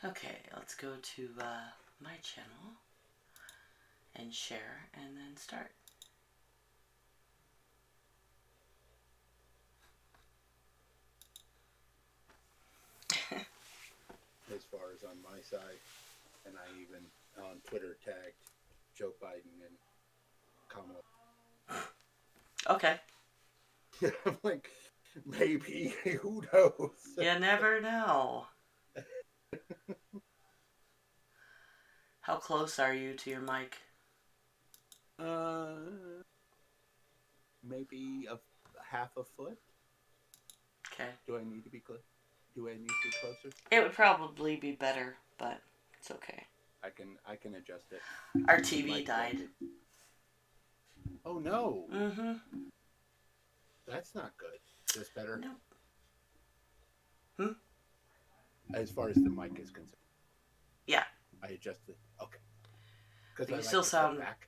Okay, let's go to my channel and share and then start. As far as on my side, and I even on Twitter tagged Joe Biden and Kamala. Okay. I'm like, maybe, who knows? You never know. How close are you to your mic? Maybe a half a foot. Okay. Do I need to be close? Do I need to be closer? It would probably be better, but it's okay. I can adjust it. Our The TV mic died. wanted. Oh no, Mm-hmm. that's not good. Is this better? Nope. Hmm? As far as the mic is concerned. Yeah. I adjusted. Okay. Because But I you like still to step sound, back.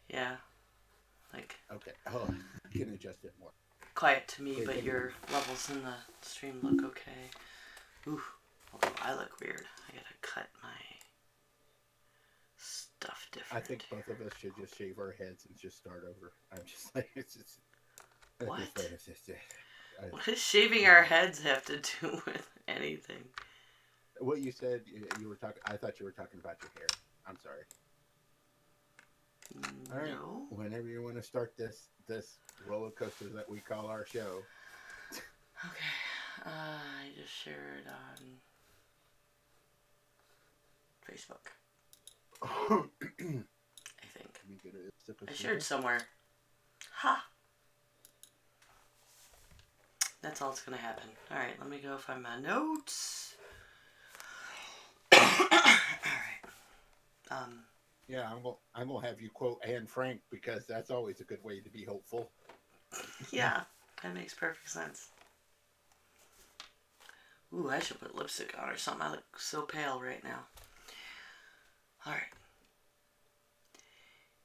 yeah, like Okay. Oh, I can adjust it more. quiet to me, Okay, but your levels in the stream look okay. Ooh, although I look weird. I gotta cut my stuff I different think both here. of us should just shave our heads and just start over. I'm just like, it's just. What? I, What does shaving our heads have to do with anything? what you said, you were talking. I thought you were talking about your hair. I'm sorry. All right. No. Whenever you want to start this roller coaster that we call our show. Okay. I just shared on Facebook. I think. Let me get a sip of I some shared here. somewhere. Ha! That's all that's gonna happen. Alright, let me go find my notes. Alright. Yeah, I'm gonna have you quote Anne Frank because that's always a good way to be hopeful. Yeah, that makes perfect sense. Ooh, I should put lipstick on or something. I look so pale right now. Alright.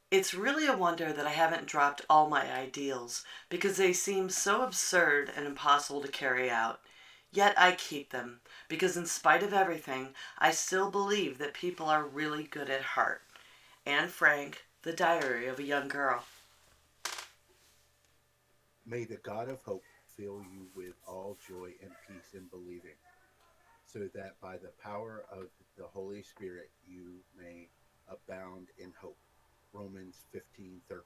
It's really a wonder that I haven't dropped all my ideals because they seem so absurd and impossible to carry out. Yet I keep them because in spite of everything, I still believe that people are really good at heart. Anne Frank, The Diary of a Young Girl. May the God of hope fill you with all joy and peace in believing, so that by the power of the Holy Spirit you may abound in hope. Romans 15:13.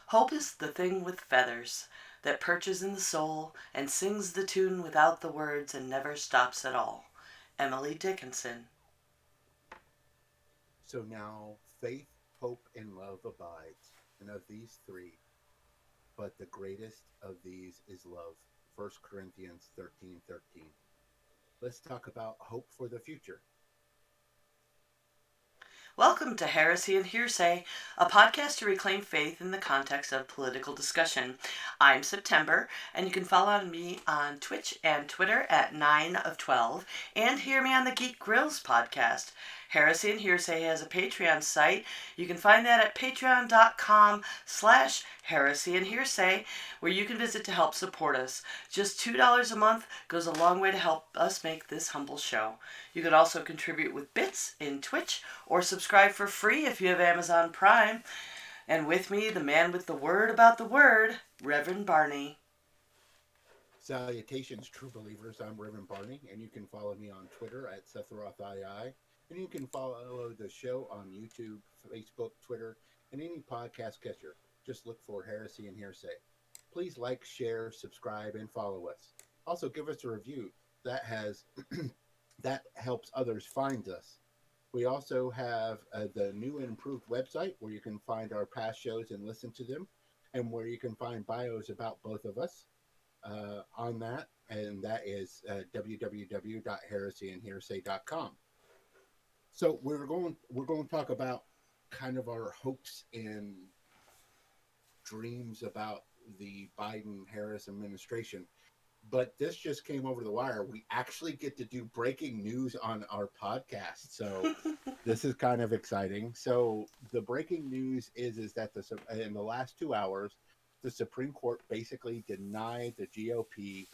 Hope is the thing with feathers that perches in the soul and sings the tune without the words and never stops at all. Emily Dickinson. So now faith, hope, and love abides, and of these three, but the greatest of these is love. 1 Corinthians 13:13. Let's talk about hope for the future. Welcome to Heresy and Hearsay, a podcast to reclaim faith in the context of political discussion. I'm September, and you can follow me on Twitch and Twitter at 9 of 12, and hear me on the Geek Grills podcast. Heresy and Hearsay has a Patreon site. You can find that at patreon.com/Heresy and Hearsay, where you can visit to help support us. Just $2 a month goes a long way to help us make this humble show. You can also contribute with bits in Twitch or subscribe for free if you have Amazon Prime. And with me, the man with the word about the word, Reverend Barney. Salutations, true believers. I'm Reverend Barney, and you can follow me on Twitter at SethRothII, and you can follow the show on YouTube, Facebook, Twitter, and any podcast catcher. Just look for Heresy and Hearsay. Please like, share, subscribe, and follow us. Also, give us a review. That has that helps others find us. We also have the new and improved website where you can find our past shows and listen to them, and where you can find bios about both of us on that, and that is www.heresyandhearsay.com. So we're going to talk about kind of our hopes and dreams about the Biden-Harris administration. But this just came over the wire. We actually get to do breaking news on our podcast, so this is kind of exciting. So the breaking news is that in the last 2 hours, the Supreme Court basically denied the GOP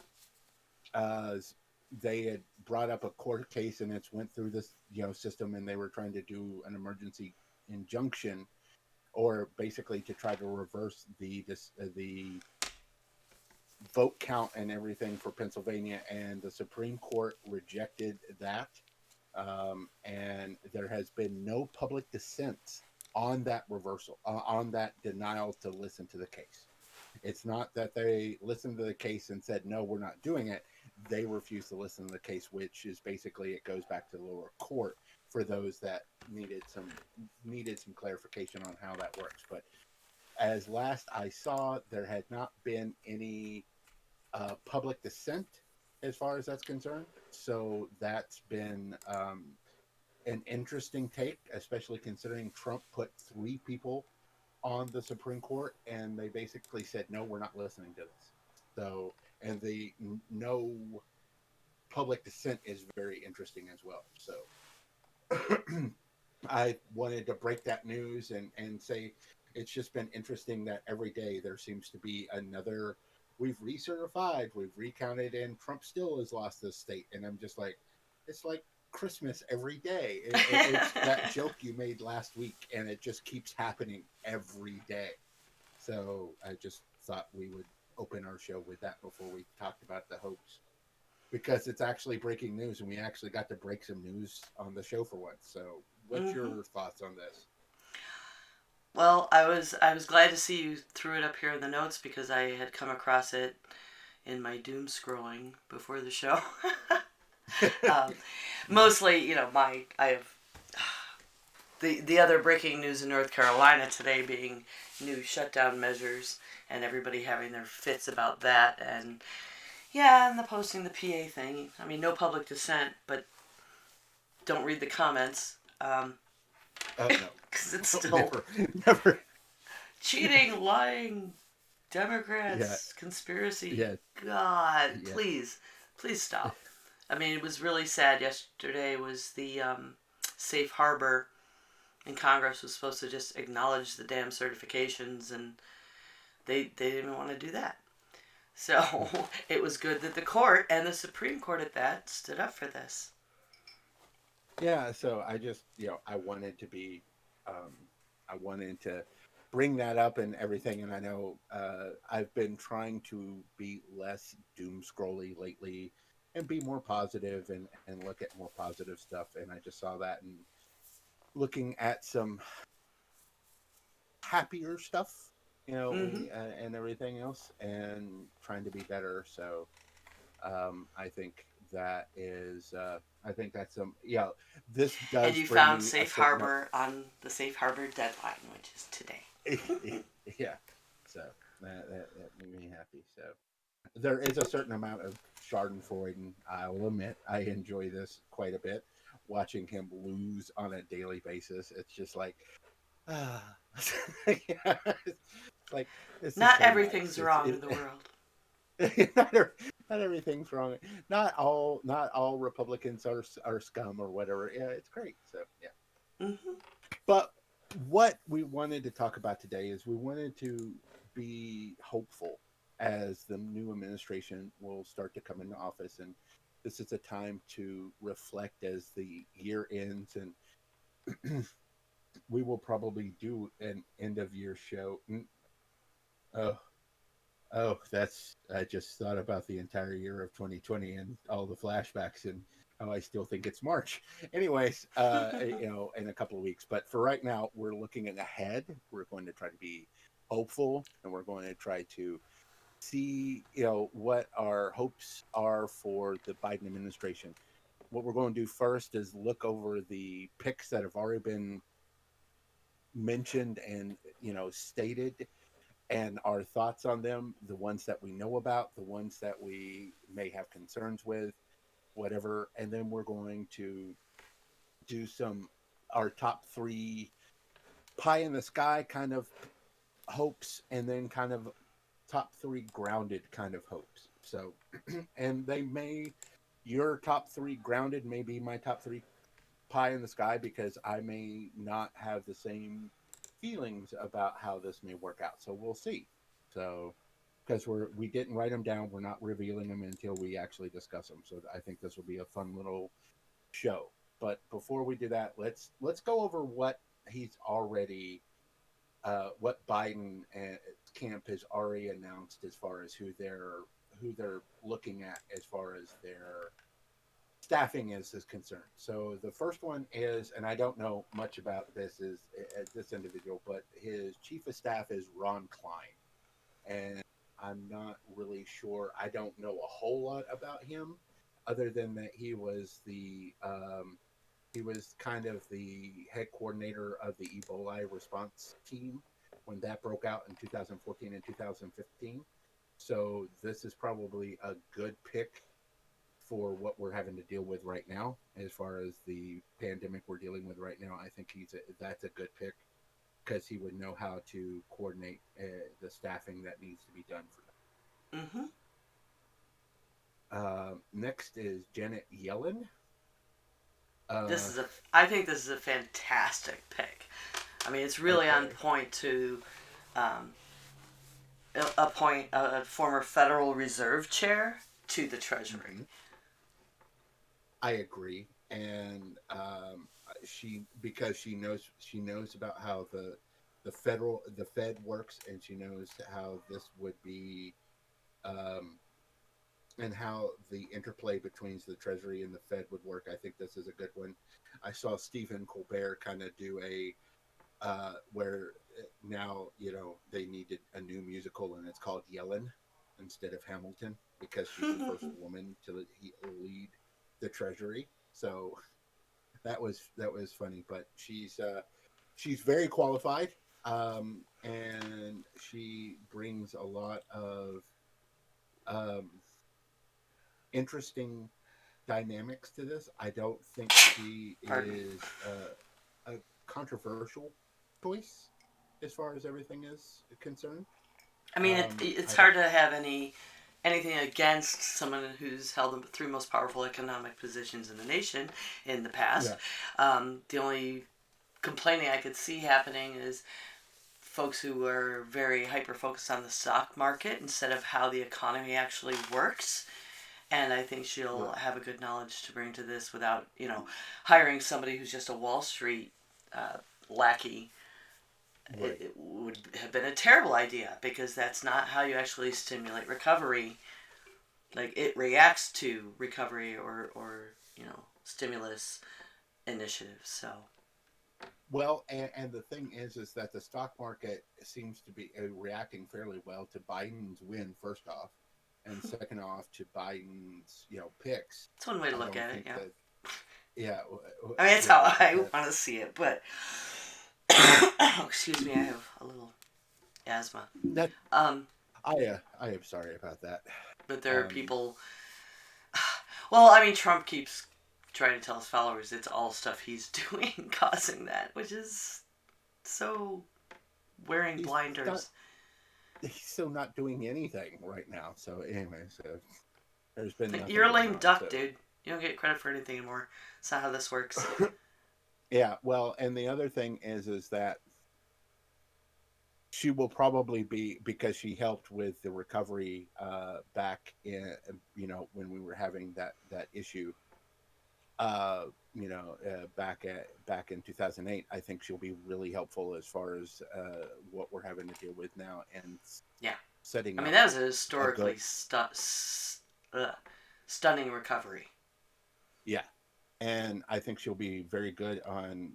they had brought up a court case and it's went through this system, and they were trying to do an emergency injunction, or basically to try to reverse the vote count and everything for Pennsylvania, and the Supreme Court rejected that. And there has been no public dissent on that reversal, on that denial to listen to the case. It's not that they listened to the case and said, no, we're not doing it. They refused to listen to the case, which is basically, it goes back to the lower court for those that needed some clarification on how that works. But as last I saw, there had not been any public dissent as far as that's concerned. So that's been an interesting take, especially considering Trump put 3 people on the Supreme Court, and they basically said, no, we're not listening to this. So, and the no public dissent is very interesting as well. So, I wanted to break that news and say it's just been interesting that every day there seems to be another. We've recertified, we've recounted, and Trump still has lost this state. And I'm just like, it's like Christmas every day. It's that joke you made last week, and it just keeps happening every day. So I just thought we would open our show with that before we talked about the hopes, because it's actually breaking news, and we actually got to break some news on the show for once. So, what's Mm-hmm. your thoughts on this? Well, I was glad to see you threw it up here in the notes because I had come across it in my doom scrolling before the show. um, Mostly, my I have the other breaking news in North Carolina today being new shutdown measures and everybody having their fits about that, and yeah, and the posting the PA thing. I mean, no public dissent, but don't read the comments. Oh no, Because it's no, still never, never. cheating, lying, Yeah, Democrats, conspiracy. yeah, God, yeah. please stop. I mean, it was really sad. Yesterday was the safe harbor, and Congress was supposed to just acknowledge the damn certifications, and they didn't want to do that. So it was good that the court and the Supreme Court at that stood up for this. Yeah, so I just, I wanted to be, um, I wanted to bring that up and everything. And I know I've been trying to be less doom scrolly lately and be more positive and look at more positive stuff. And I just saw that and looking at some happier stuff, Mm-hmm. and everything else, and trying to be better. So I think that is, I think that's this And does you bring found me a safe certain, harbor on the safe harbor deadline, which is today. yeah. So that made me happy. So there is a certain amount of Schadenfreude, and I will admit I enjoy this quite a bit. Watching him lose on a daily basis, it's just like, ah, yeah, it's like this is Not so nice. everything's wrong in the world. Not, not everything's wrong. Not all Republicans are scum or whatever. Yeah, it's great. So yeah. Mm-hmm. But what we wanted to talk about today is we wanted to be hopeful as the new administration will start to come into office, and this is a time to reflect as the year ends, and we will probably do an end of year show. Oh, oh, that's, I just thought about the entire year of 2020 and all the flashbacks and how I still think it's March. Anyways, in a couple of weeks. But for right now, we're looking ahead. We're going to try to be hopeful, and we're going to try to see, what our hopes are for the Biden administration. What we're going to do first is look over the picks that have already been mentioned and, stated, and our thoughts on them, the ones that we know about, the ones that we may have concerns with, whatever. And then we're going to do some, our top 3 pie in the sky kind of hopes, and then kind of top 3 grounded kind of hopes. So, and your top 3 grounded may be my top 3 pie in the sky, because I may not have the same feelings about how this may work out. So we'll see. So because we didn't write them down. We're not revealing them until we actually discuss them. So I think this will be a fun little show. But before we do that, let's go over what he's already what Biden and camp has already announced as far as who they're looking at as far as their staffing is concerned. So the first one is, and I don't know much about this individual, but his chief of staff is Ron Klein, and I'm not really sure. I don't know a whole lot about him, other than that he was kind of the head coordinator of the Ebola response team when that broke out in 2014 and 2015. So this is probably a good pick for what we're having to deal with right now, as far as the pandemic we're dealing with right now. I think that's a good pick because he would know how to coordinate the staffing that needs to be done for Mm-hmm. them. Next is Janet Yellen. This Uh, is a. I think this is a fantastic pick. I mean, it's really on okay. point to um, appoint a former Federal Reserve chair to the Treasury. Mm-hmm. I agree, and she because she knows about how the Fed works, and she knows how this would be, um, and how the interplay between the Treasury and the Fed would work. I think this is a good one. I saw Stephen Colbert kind of do a where now they needed a new musical, and it's called Yellen instead of Hamilton because she's the first woman to lead the Treasury. So that was funny, but she's very qualified, and she brings a lot of um, interesting dynamics to this. I don't think she Pardon me. is a controversial choice as far as everything is concerned. I mean, it's I don't. hard to have anything against someone who's held the three most powerful economic positions in the nation in the past. Yeah, The only complaining I could see happening is folks who are very hyper focused on the stock market instead of how the economy actually works. And I think she'll right, have a good knowledge to bring to this without, hiring somebody who's just a Wall Street uh, lackey. It, right. it would have been a terrible idea because that's not how you actually stimulate recovery. Like, it reacts to recovery or stimulus initiatives. So, Well, and the thing is that the stock market seems to be reacting fairly well to Biden's win, first off, and second off to Biden's picks. it's one way to I look don't at it, think yeah. that yeah I mean, it's how yeah I because want to see it, but excuse me, I have a little asthma. that Um, I am sorry about that. but there are Um, people. Well, I mean, Trump keeps trying to tell his followers it's all stuff he's doing causing that, which is so wearing he's not blinders. he's still not doing anything right now. So anyway, so there's been Like, nothing you're a going lame on. duck, So dude. You don't get credit for anything anymore. It's not how this works. yeah, well, and the other thing is that she will probably be because she helped with the recovery back in when we were having that issue uh back in 2008. I think she'll be really helpful as far as what we're having to deal with now, and Yeah. setting I mean, up that was a a good historically stunning recovery. yeah. And I think she'll be very good on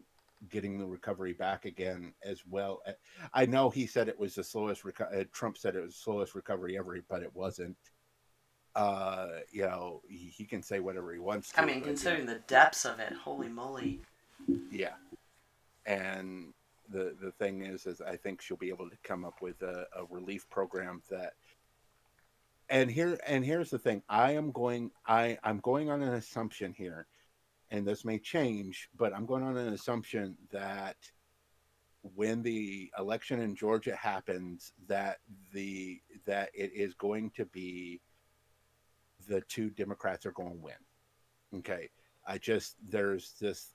getting the recovery back again as well. I know he said it was the slowest Trump said it was the slowest recovery ever, but it wasn't. He can say whatever he wants I to, mean, but considering the depths of it, holy moly. yeah. And the thing is I think she'll be able to come up with a relief program that. And here's the thing. I'm going on an assumption here, and this may change, but I'm going on an assumption that when the election in Georgia happens, that it is going to be the two Democrats are going to win. Okay, there's this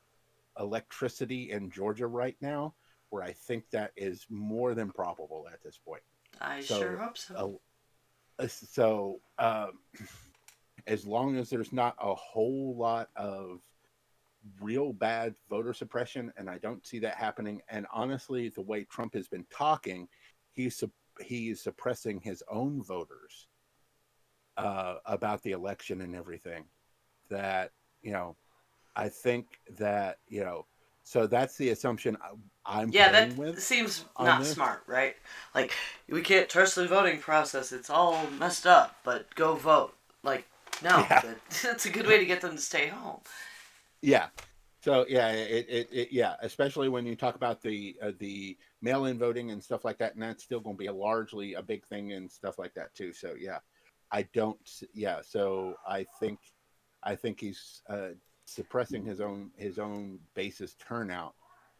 electricity in Georgia right now where I think that is more than probable at this point. I sure So hope so. So as long as there's not a whole lot of real bad voter suppression, and I don't see that happening. And honestly, the way Trump has been talking, he's he's suppressing his own voters about the election and everything. That you know, I think that so that's the assumption I'm Yeah, that playing with seems on not this. smart, right? Like, we can't trust the voting process. It's all messed up, but go vote. Like, no, Yeah, that's a good way to get them to stay home. yeah. So yeah, yeah, especially when you talk about the mail-in voting and stuff like that, and that's still going to be largely a big thing and stuff like that too. So yeah, I don't. Yeah, so I think he's suppressing his own basis turnout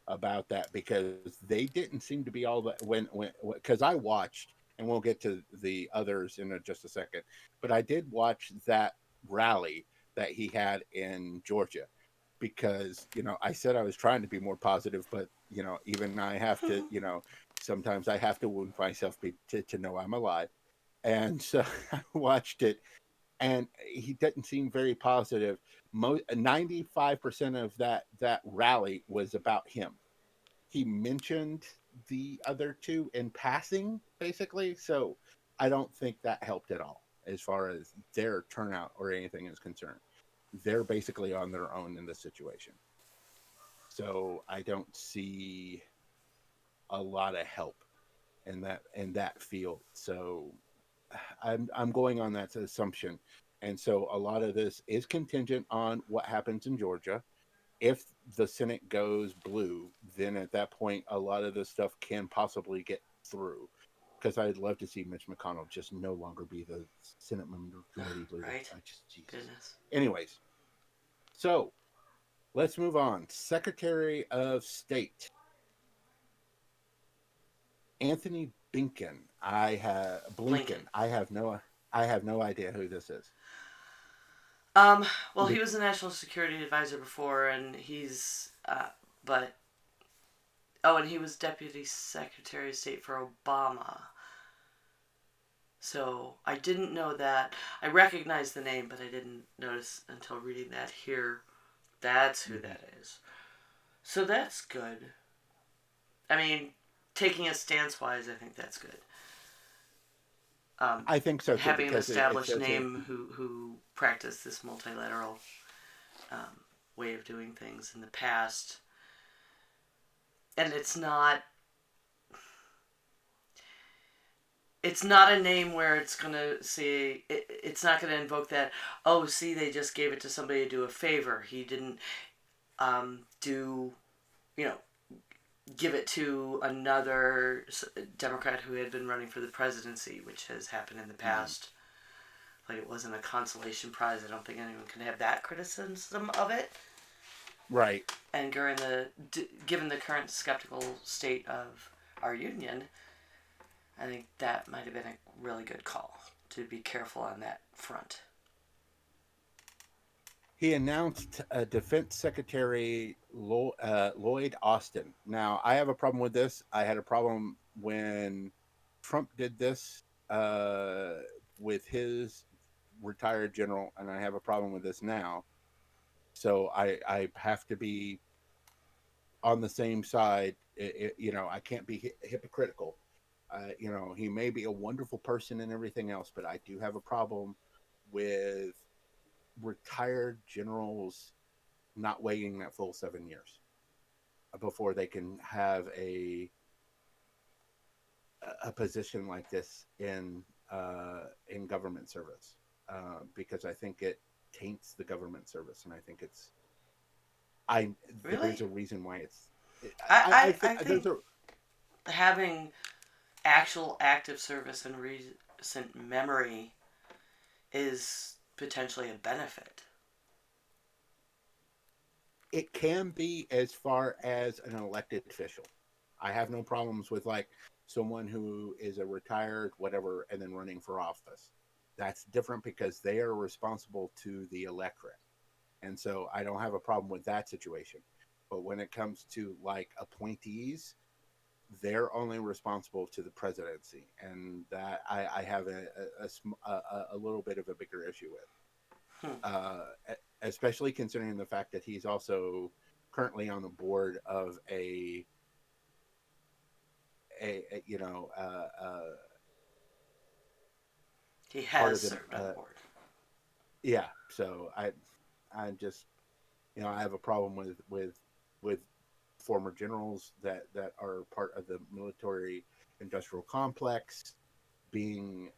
about that because they didn't seem to be all that when because I watched, and we'll get to the others in just a second, but I did watch that rally that he had in Georgia because I said I was trying to be more positive, but even I have to sometimes I have to wound myself to know I'm alive, and so I watched it, and he didn't seem very positive. 95% of that rally was about him. He mentioned the other two in passing, basically. So I don't think that helped at all as far as their turnout or anything is concerned. They're basically on their own in this situation. So I don't see a lot of help in that field. So I'm going on that assumption. And so a lot of this is contingent on what happens in Georgia. If the Senate goes blue, then at that point, a lot of this stuff can possibly get through. Because I'd love to see Mitch McConnell just no longer be the Senate Majority Leader. Right? I just, Jesus. Goodness. Anyways, so let's move on. Secretary of State Anthony Blinken. Blinken. I have no idea who this is. Um, well, he was a national security advisor before, and but, oh, and he was deputy secretary of state for Obama. So I didn't know that. I recognized the name, but I didn't notice until reading that here. That's who that is. So that's good. I mean, taking a stance wise, I think that's good. I think so too Having an because it established says it. name who practiced this multilateral um, way of doing things in the past, and it's not a name where it's gonna say it's not gonna invoke that. Oh, see, they just gave it to somebody to do a favor. He didn't do you know give it to another Democrat who had been running for the presidency, which has happened in the Mhm. past. Like, it wasn't a consolation prize. I don't think anyone can have that criticism of it. Right. And given the current skeptical state of our union, I think that might have been a really good call to be careful on that front. He announced Defense Secretary Lloyd Austin. Now, I have a problem with this. I had a problem when Trump did this with his retired general, and I have a problem with this now. So I have to be on the same side. I can't be hypocritical. He may be a wonderful person and everything else, but I do have a problem with retired generals not waiting that full 7 years before they can have a position like this in government service, because I think it taints the government service, and I think I there's Really? a reason why I I think there's think a having actual active service and recent memory is potentially a benefit. it can be as far as an elected official. I have no problems with like someone who is a retired whatever and then running for office. That's different because they are responsible to the electorate. And so I don't have a problem with that situation. But when it comes to like appointees, they're only responsible to the presidency, and that I have a little bit of a bigger issue with, Hmm. uh, especially considering the fact that he's also currently on the board of a you know He part has of the served on the board. yeah. So I just, I have a problem with former generals that are part of the military industrial complex being,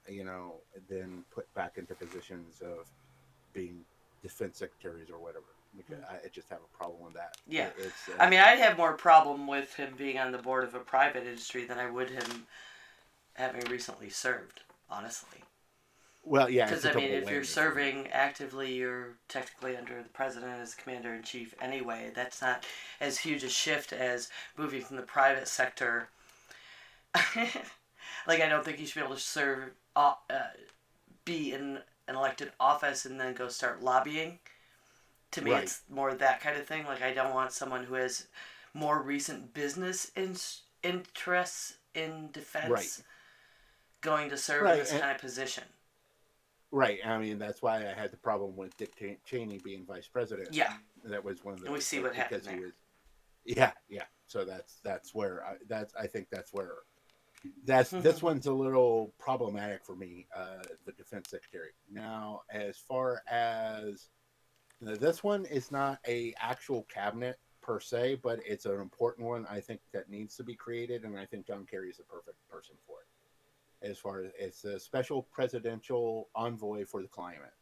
then put back into positions of being defense secretaries or whatever. Because Hmm. I just have a problem with that. Yeah. It's I mean, I'd have more problem with him being on the board of a private industry than I would him having recently served, honestly. well, yeah, Because, it's a I mean, double if you're whammy for me. serving actively, you're technically under the president as commander in chief anyway. That's not as huge a shift as moving from the private sector. Like, I don't think you should be able to be in an elected office and then go start lobbying. To me, Right, it's more that kind of thing. Like, I don't want someone who has more recent business interests in right, defense going to serve in right, this kind of position. right. I mean, that's why I had the problem with Dick Cheney being vice president. Yeah, That was one of and we see what happened because he there. was, yeah, yeah. So that's where I think that's where this one's a little problematic for me. The defense secretary. Now, as far as this one is not a actual cabinet per se, but it's an important one. I think that needs to be created, and I think John Kerry is the perfect person for it. As far as it's a special presidential envoy for the climate.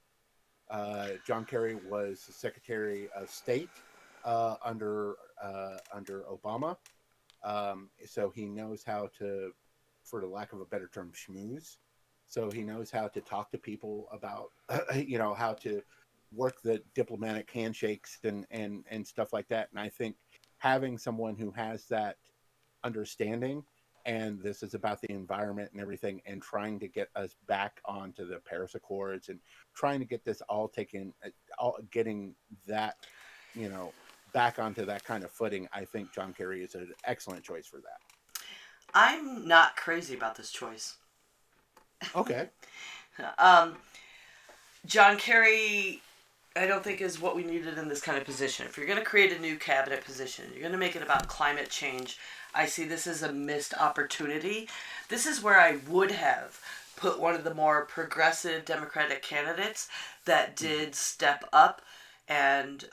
John Kerry was the Secretary of State under Obama, so he knows how to, for the lack of a better term, schmooze. So he knows how to talk to people about, how to work the diplomatic handshakes and stuff like that. And I think having someone who has that understanding, and this is about the environment and everything, and trying to get us back onto the Paris Accords and trying to get this all taken, all getting that, you know, back onto that kind of footing. I think John Kerry is an excellent choice for that. I'm not crazy about this choice. Okay. Um, John Kerry, I don't think is what we needed in this kind of position. If you're going to create a new cabinet position, you're going to make it about climate change. I see this as a missed opportunity. This is where I would have put one of the more progressive Democratic candidates that Mm-hmm. did step up and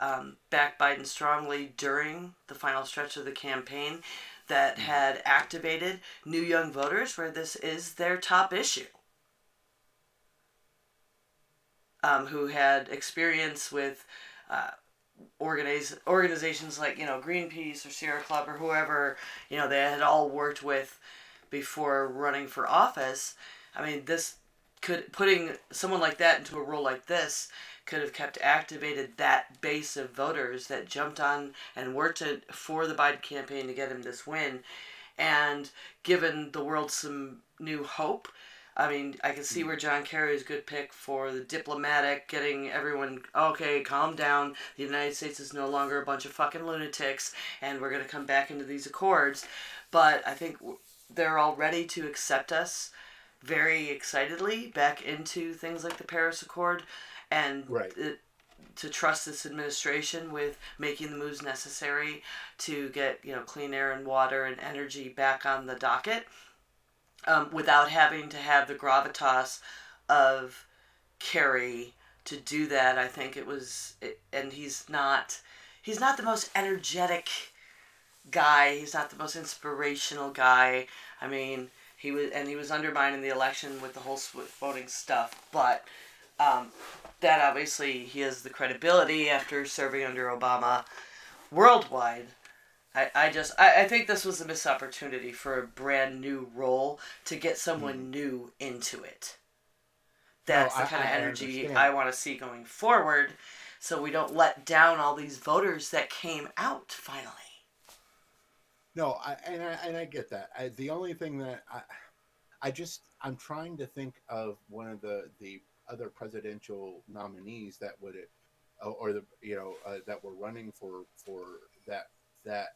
back Biden strongly during the final stretch of the campaign, that Mm-hmm. had activated new young voters where this is their top issue. Who had experience with uh, organizations like Greenpeace or Sierra Club or whoever they had all worked with before running for office. I mean, this could putting someone like that into a role like this could have kept activated that base of voters that jumped on and worked for the Biden campaign to get him this win, and given the world some new hope. I mean, I can see Mm-hmm. where John Kerry is a good pick for the diplomatic, getting everyone, okay, calm down. The United States is no longer a bunch of fucking lunatics, and we're going to come back into these accords. But I think they're all ready to accept us very excitedly back into things like the Paris Accord, and Right. to trust this administration with making the moves necessary to get clean air and water and energy back on the docket, without having to have the gravitas of Kerry to do that. I think and he's not the most energetic guy. He's not the most inspirational guy. I mean, he was undermining the election with the whole switch voting stuff, but um, that obviously he has the credibility after serving under Obama worldwide. I think this was a missed opportunity for a brand new role to get Mm-hmm. someone new into it. No, That's the kind of I energy understand. I want to see going forward, so we don't let down all these voters that came out finally. No, I get that. The only thing that I'm trying to think of one of the other presidential nominees that or the that were running for that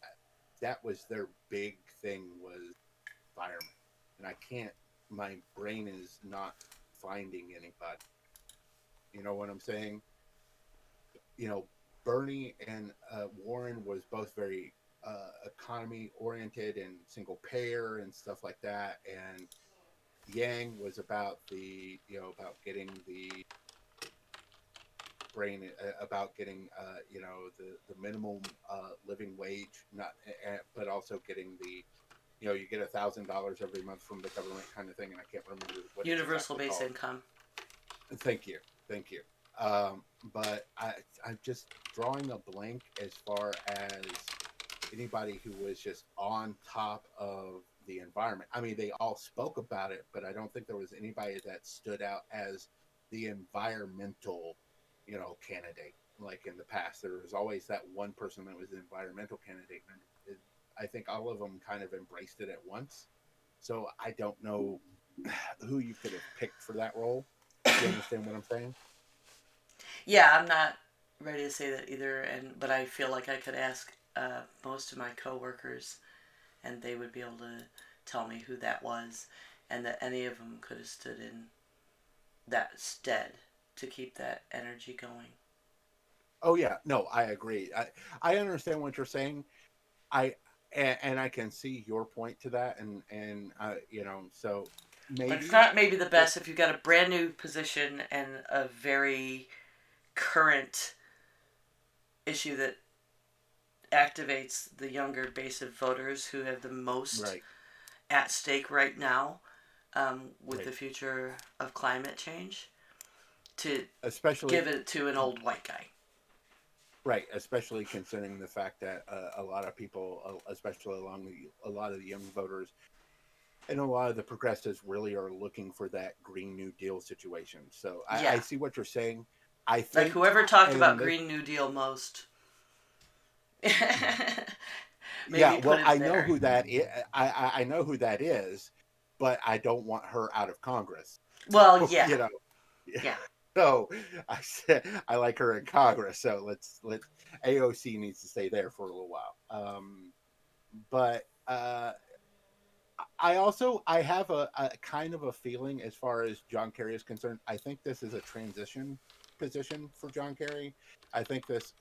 that was their big thing was environment, and I can't. My brain is not finding anybody. You know what I'm saying? You know, Bernie and Warren was both very economy oriented and single payer and stuff like that, and Yang was about the about getting the brain about getting the minimum living wage, not but also getting the you get $1,000 every month from the government kind of thing, and I can't remember what it's Universal exactly base called. income. Thank you, thank you. But I'm just drawing a blank as far as anybody who was just on top of the environment. I mean, they all spoke about it, but I don't think there was anybody that stood out as the environmental, candidate. Like in the past, there was always that one person that was the environmental candidate, and I think all of them kind of embraced it at once. So I don't know who you could have picked for that role, if you understand what I'm saying. Yeah, I'm not ready to say that either, but I feel like I could ask most of my coworkers, and they would be able to tell me who that was, and that any of them could have stood in that stead to keep that energy going. Oh yeah, no, I agree. I understand what you're saying. I and I can see your point to that, and so Like, it's maybe, not maybe the but best if you've got a brand new position and a very current issue that activates the younger base of voters who have the most right, at stake right now, with the right, future of climate change, to especially give it to an old white guy. right, especially considering the fact that a lot of people, especially along a lot of the young voters and a lot of the progressives, really are looking for that Green New Deal situation. So I Yeah. see what you're saying. I Like, think, whoever talked about and this, Green New Deal most, yeah, maybe put well, it I know there. who that is. I know who that is, but I don't want her out of Congress. Well, So, yeah. yeah. Yeah. So I said I like her in Congress. So let's AOC needs to stay there for a little while. But I have a kind of a feeling as far as John Kerry is concerned. I think this is a transition position for John Kerry. I think this.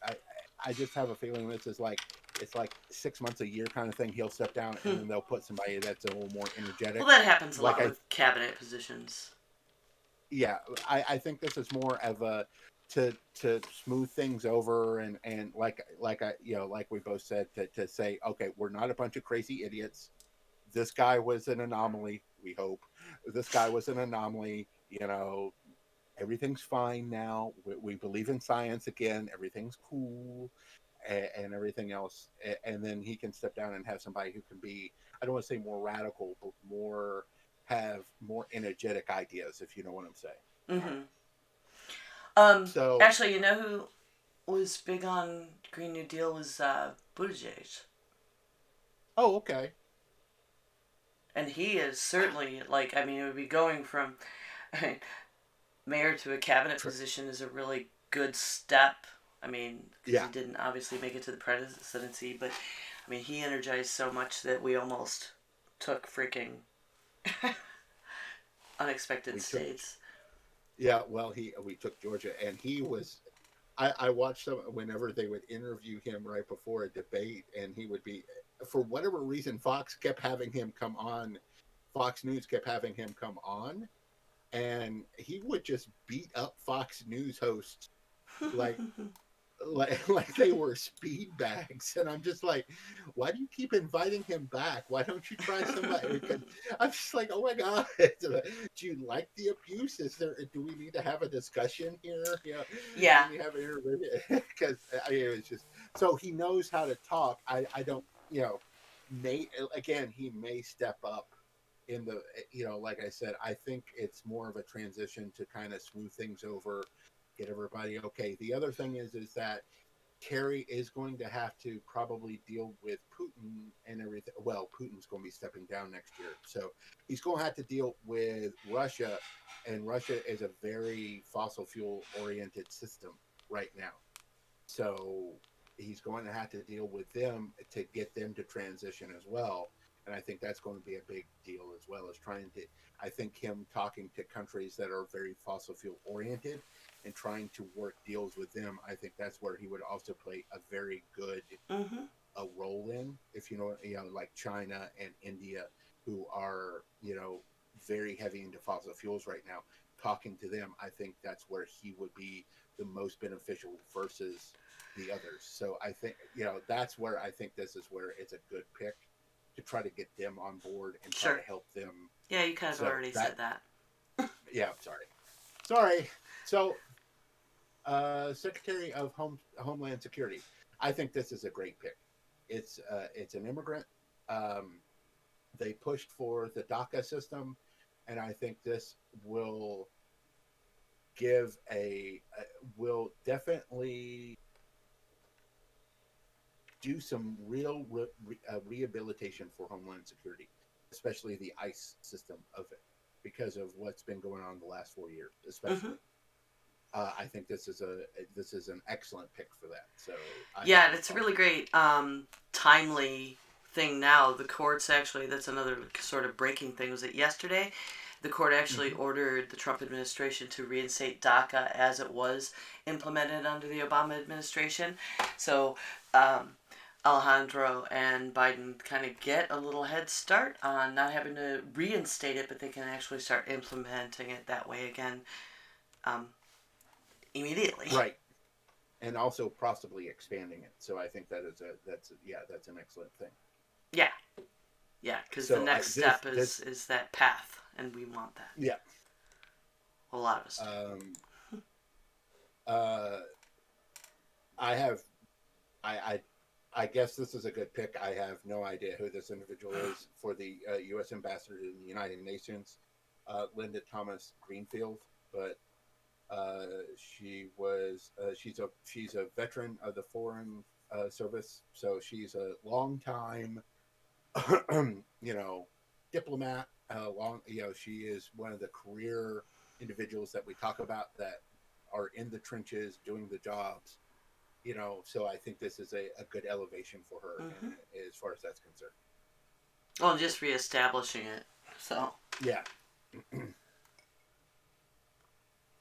I just have a feeling this is like it's like 6 months a year kind of thing. He'll step down and then they'll put somebody that's a little more Well, energetic. that happens a Like lot I with cabinet positions. yeah, I think this is more of a to smooth things over and like I like we both said to say okay, we're not a bunch of crazy idiots. This guy was an anomaly. We hope this guy was an anomaly. Everything's fine now. We believe in science again. Everything's cool. And everything else, and then he can step down and have somebody who can be, I don't want to say more radical, but more have more energetic ideas, if you know what I'm saying. Mm-hmm. So, Actually, you know who was big on Green New Deal was Buttigieg, oh, okay. and he is certainly, like, I mean, it would be going from I mean, mayor to a cabinet Tr- position is a really good step. I mean, because he yeah, didn't obviously make it to the presidency, but I mean, he energized so much that we almost took freaking unexpected we took, states. yeah, well, we took Georgia, and he was, I watched them whenever they would interview him right before a debate, and he would be, for whatever reason, Fox News kept having him come on, and he would just beat up Fox News hosts like like they were speed bags, and I'm just like, why do you keep inviting him back? Why don't you try somebody? Because I'm just like, oh my god, do you like the abuse? Is there, do we need to have a discussion here? Do Yeah. we have an interview? Because I mean, it's just, so he knows how to talk. I don't, may, again, he may step up in the, like I said, I think it's more of a transition to kind of smooth things over, get everybody okay. The other thing is that Kerry is going to have to probably deal with Putin and everything. Well, Putin's going to be stepping down next year, so he's going to have to deal with Russia, and Russia is a very fossil fuel oriented system right now. So he's going to have to deal with them to get them to transition as well. And I think that's going to be a big deal as well as trying to. I think him talking to countries that are very fossil fuel oriented and trying to work deals with them. I think that's where he would also play a very good Mm-hmm. a role in. If like China and India, who are very heavy into fossil fuels right now. Talking to them, I think that's where he would be the most beneficial versus the others. So I think that's where I think this is where it's a good pick to try to get them on board and try to Sure. help them. Yeah, you kind of So already that said that. yeah, sorry. So Secretary of Homeland Security, I think this is a great pick. It's an immigrant. Um, they pushed for the DACA system, and I think this will give will definitely do some real rehabilitation for Homeland Security, especially the ICE system of it, because of what's been going on the last 4 years, Mm-hmm. especially. I think this is an excellent pick for that. So I have Yeah, and no it's a problem really with it. great timely thing now. The courts actually, that's another sort of breaking thing, was that yesterday the court actually Mm-hmm. ordered the Trump administration to reinstate DACA as it was implemented under the Obama administration. So Alejandro and Biden kind of get a little head start on not having to reinstate it, but they can actually start implementing it that way again um, immediately. Right, and also possibly expanding it. So I think that's an excellent thing. Yeah, yeah, because the So I next this step this is that path, and we want that. yeah. A lot of us do. Um, uh, I have I I guess this is a good pick. I have no idea who this individual is for the U.S. ambassador in the United Nations, Linda Thomas Greenfield, but she's a veteran of the Foreign Service, so she's a long time, you know, diplomat. She is one of the career individuals that we talk about that are in the trenches doing the jobs. So I think this is a good elevation for her, Mm-hmm. and as far as that's concerned. Well, just reestablishing it. So, Yeah.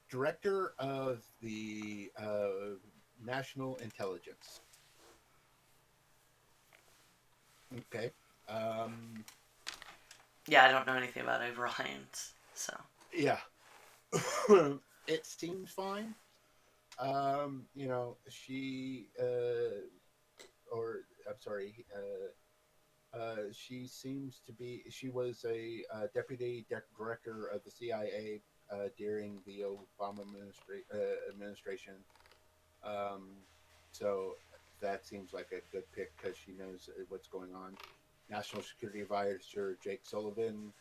Director of the National Intelligence. Okay. Um, yeah, I don't know anything about O'Brien's. So, yeah. It seems fine. She or I'm sorry, she seems to be. She was a deputy director of the CIA during the Obama administration. Um, so that seems like a good pick because she knows what's going on. National Security Advisor Jake Sullivan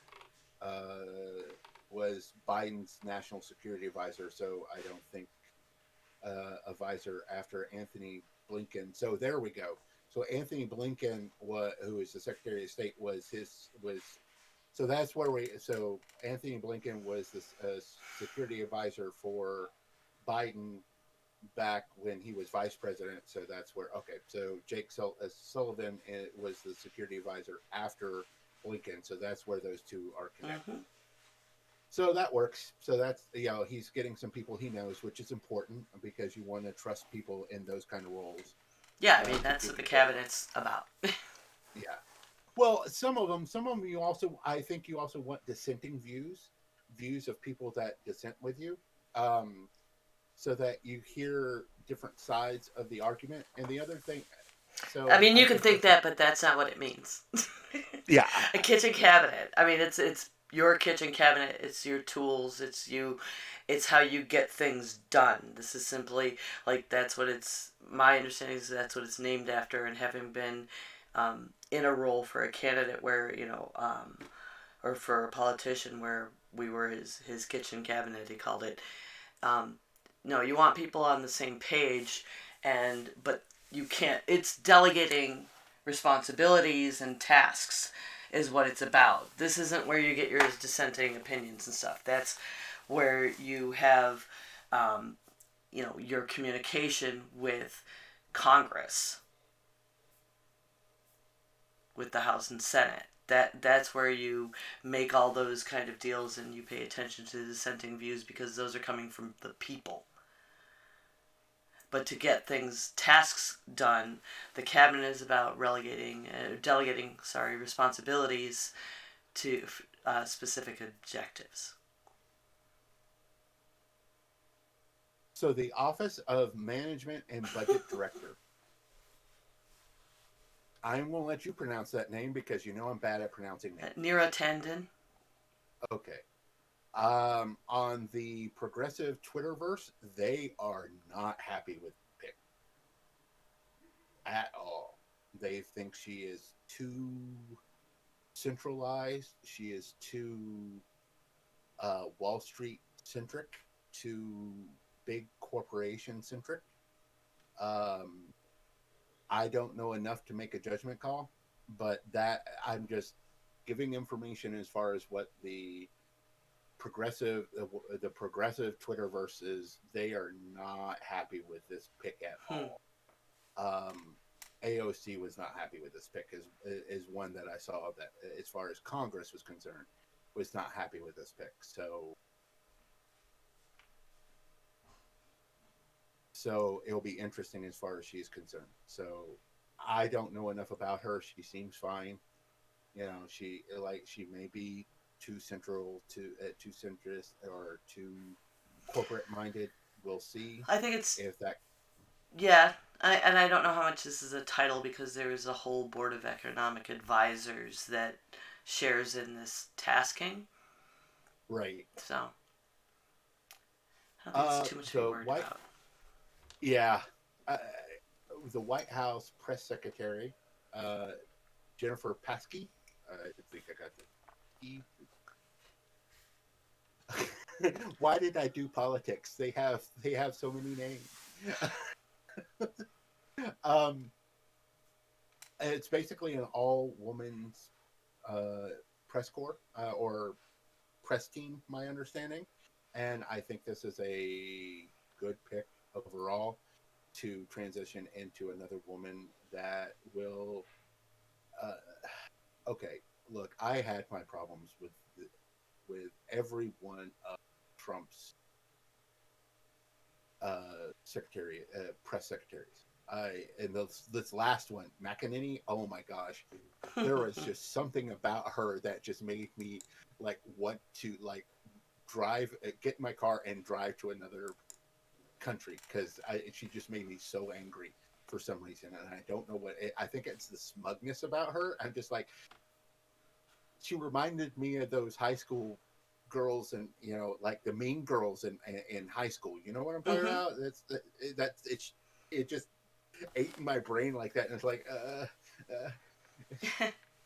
was Biden's national security advisor, so I don't think advisor after Anthony Blinken. So there we go. So Anthony Blinken, who is the Secretary of State, was. So that's where we. So Anthony Blinken was the security advisor for Biden back when he was vice president. So that's where. Okay. So Jake Sullivan was the security advisor after Blinken. So that's where those two are connected. mm-hmm. So that works. So that's he's getting some people he knows, which is important because you want to trust people in those kind of roles Yeah, I mean, to that's give what the you the cabinet's about. yeah. Well, some of them you also I think you also want dissenting views of people that dissent with you, um, so that you hear different sides of the argument. And the other thing, I so mean, I you can think think that, but that's not what it means. yeah, A kitchen cabinet. I mean, it's your kitchen cabinet. It's your tools. It's you. It's how you get things done. This is simply like that's what it's. My understanding is that's what it's named after. And having been in a role for a candidate where or for a politician where we were his kitchen cabinet, he called it. Um, no, you want people on the same page, but you can't. It's delegating responsibilities and tasks is what it's about. This isn't where you get your dissenting opinions and stuff. That's where you have, your communication with Congress with the House and Senate. That's where you make all those kind of deals and you pay attention to the dissenting views because those are coming from the people. But to get tasks done, the cabinet is about delegating responsibilities to specific objectives. So the Office of Management and Budget Director. I'm going to let you pronounce that name because you know I'm bad at pronouncing names. Neera Tanden. Okay. On the progressive Twitterverse, they are not happy with Pick at all. They think she is too centralized. She is too Wall Street centric, too big corporation centric. I don't know enough to make a judgment call, but that I'm just giving information as far as what the progressive Twitterverse is. They are not happy with this pick at all. AOC was not happy with this pick. Is one that I saw that, as far as Congress was concerned, was not happy with this pick. So it'll be interesting as far as she's concerned. So I don't know enough about her. She seems fine. You know, she may be too central, too centrist, or too corporate minded. We'll see. I think it's if that. Yeah, I don't know how much this is a title because there is a whole board of economic advisors that shares in this tasking. Right. So I don't think it's too much to be worried about. Yeah. The White House press secretary, Jennifer Paskey. I think I got the E. Why did I do politics? They have so many names. It's basically an all-women's press corps or press team, my understanding, and I think this is a good pick overall to transition into another woman that will. Okay, look, I had my problems with every one of Trump's press secretaries. And this last one, McEnany, oh my gosh, there was just something about her that just made me want to get in my car and drive to another country because she just made me so angry for some reason, and I don't know what. I think it's the smugness about her. I'm just she reminded me of those high school girls, and the mean girls in high school. You know what I'm talking about? It just ate in my brain like that, and it's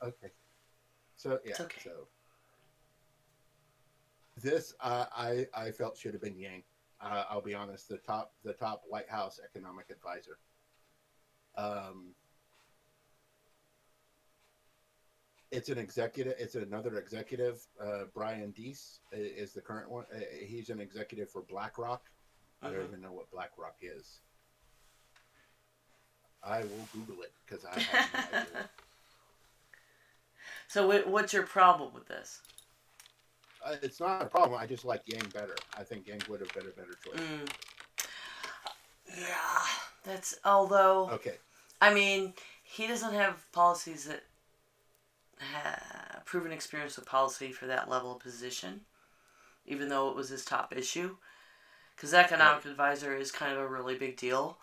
okay. So yeah, it's okay. So this I felt should have been Yang. I'll be honest, the top White House economic advisor. It's an executive. It's another executive. Brian Deese is the current one. He's an executive for BlackRock. I don't even know what BlackRock is. I will Google it because I have no idea. So what's your problem with this? It's not a problem. I just like Yang better. I think Yang would have been a better choice. Yeah, that's although. Okay. I mean, he doesn't have policies that have proven experience with policy for that level of position, even though it was his top issue. Because economic advisor is kind of a really big deal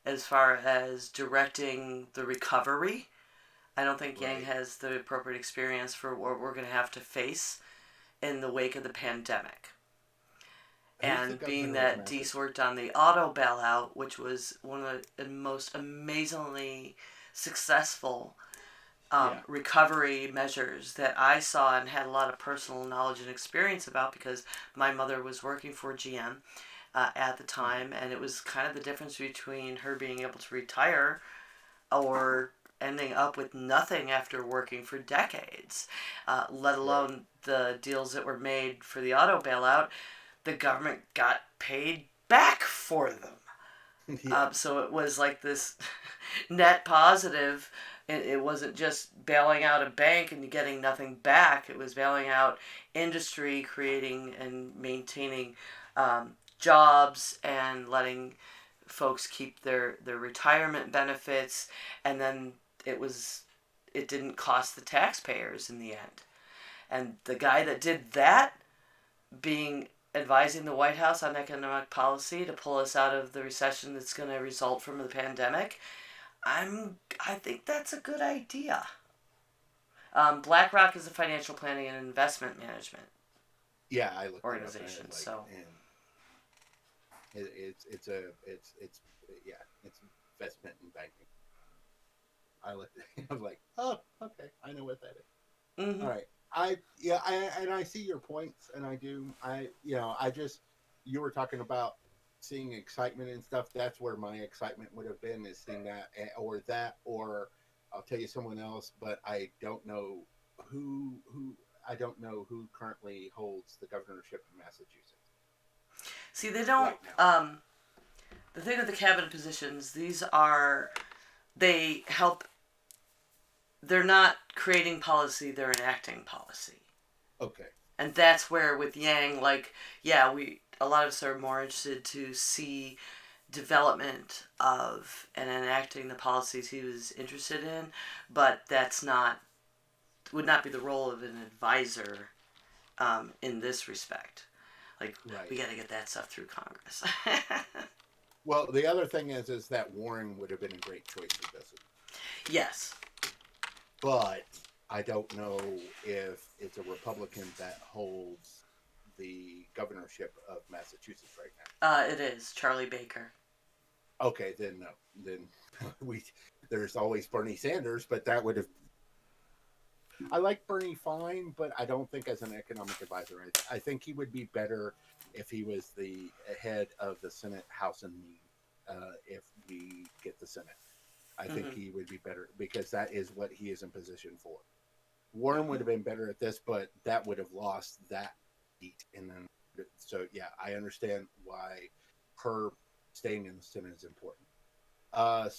as far as directing the recovery. I don't think Yang has the appropriate experience for what we're going to have to face in the wake of the pandemic. And being that Deese worked on the auto bailout, which was one of the most amazingly successful recovery measures that I saw and had a lot of personal knowledge and experience about because my mother was working for GM at the time, and it was kind of the difference between her being able to retire or ending up with nothing after working for decades, let alone the deals that were made for the auto bailout. The government got paid back for them. Yeah. So it was like this net positive. It wasn't just bailing out a bank and getting nothing back. It was bailing out industry, creating and maintaining jobs and letting folks keep their retirement benefits. And then it was it didn't cost the taxpayers in the end. And the guy that did that, being advising the White House on economic policy to pull us out of the recession that's going to result from the pandemic, I think that's a good idea. BlackRock is a financial planning and investment management Yeah, I looked it up and organization. it's like, So, and it's yeah, it's investment and banking. I looked. I was like, oh, okay, I know what that is. mm-hmm. All right. And I see your points, and I do. I just you were talking about seeing excitement and stuff. That's where my excitement would have been is seeing that, or that, or I'll tell you someone else, but I don't know who I don't know who currently holds the governorship of Massachusetts See, they don't. right now. The thing with the cabinet positions, they help. They're not creating policy; they're enacting policy. Okay. And that's where with Yang, like, yeah, we a lot of us are more interested to see development of and enacting the policies he was interested in, but that's not would not be the role of an advisor in this respect. Like, we Right. got to get that stuff through Congress. Well, the other thing is that Warren would have been a great choice for this, Yes, but I don't know if it's a Republican that holds the governorship of Massachusetts right it is Charlie Baker. now. Okay, then no, then we there's always Bernie Sanders, but that would have. I like Bernie fine, but I don't think as an economic advisor. I think he would be better if he was the head of the Senate, House, and if we get the Senate. I think Mm-hmm. he would be better because that is what he is in position for. Warren would have been better at this, but that would have lost that beat. And then, so yeah, I understand why her staying in the Senate is important. Uh,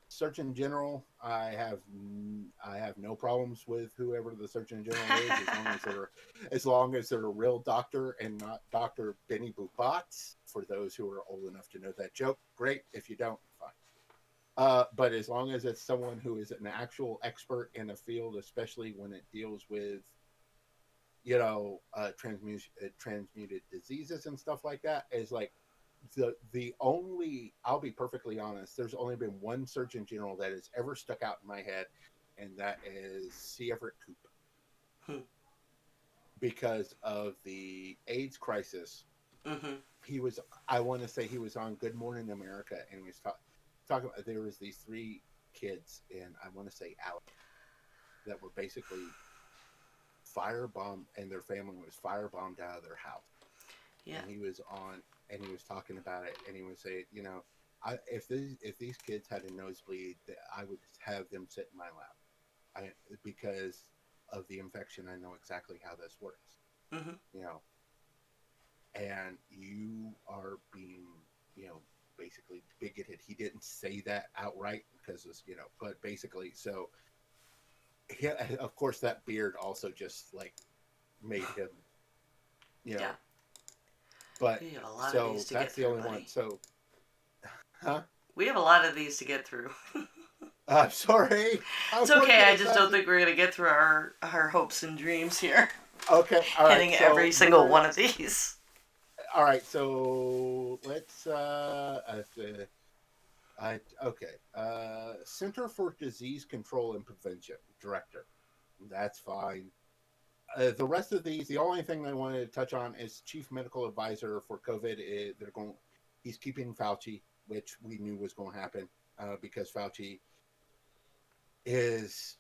Surgeon General, I have no problems with whoever the Surgeon General is, as long as they're a real doctor and not Doctor Benny Bubats. For those who are old enough to know that joke, great. If you don't, fine. But as long as it's someone who is an actual expert in a field, especially when it deals with transmuted diseases and stuff like that, is like the only. I'll be perfectly honest. There's only been one Surgeon General that has ever stuck out in my head, and that is C. Everett Koop, Hmm. because of the AIDS crisis. Mm-hmm. He was. I want to say he was on Good Morning America, and he was talking about there was these three kids in I want to say Alabama that were basically firebombed, and their family was firebombed out of their house. Yeah. And he was on, and he was talking about it, and he was saying, if these kids had a nosebleed, I would have them sit in my lap, because of the infection. I know exactly how this works, Mm-hmm. you know, and you are being, you know, basically bigoted. He didn't say that outright because, but basically, so yeah, of course, that beard also just like made him, you Yeah. know, but We have a lot of these so to get that's the through, only one. buddy. So, huh? We have a lot of these to get through. I'm sorry. I'm It's okay. working I as just fast don't as. think we're gonna get through our hopes and dreams here. Okay, all right. Hitting every So single we're one of these. all right. So let's. Okay. Center for Disease Control and Prevention director. That's fine. The rest of these, the only thing I wanted to touch on is chief medical advisor for COVID. They're going. He's keeping Fauci, which we knew was going to happen, because Fauci is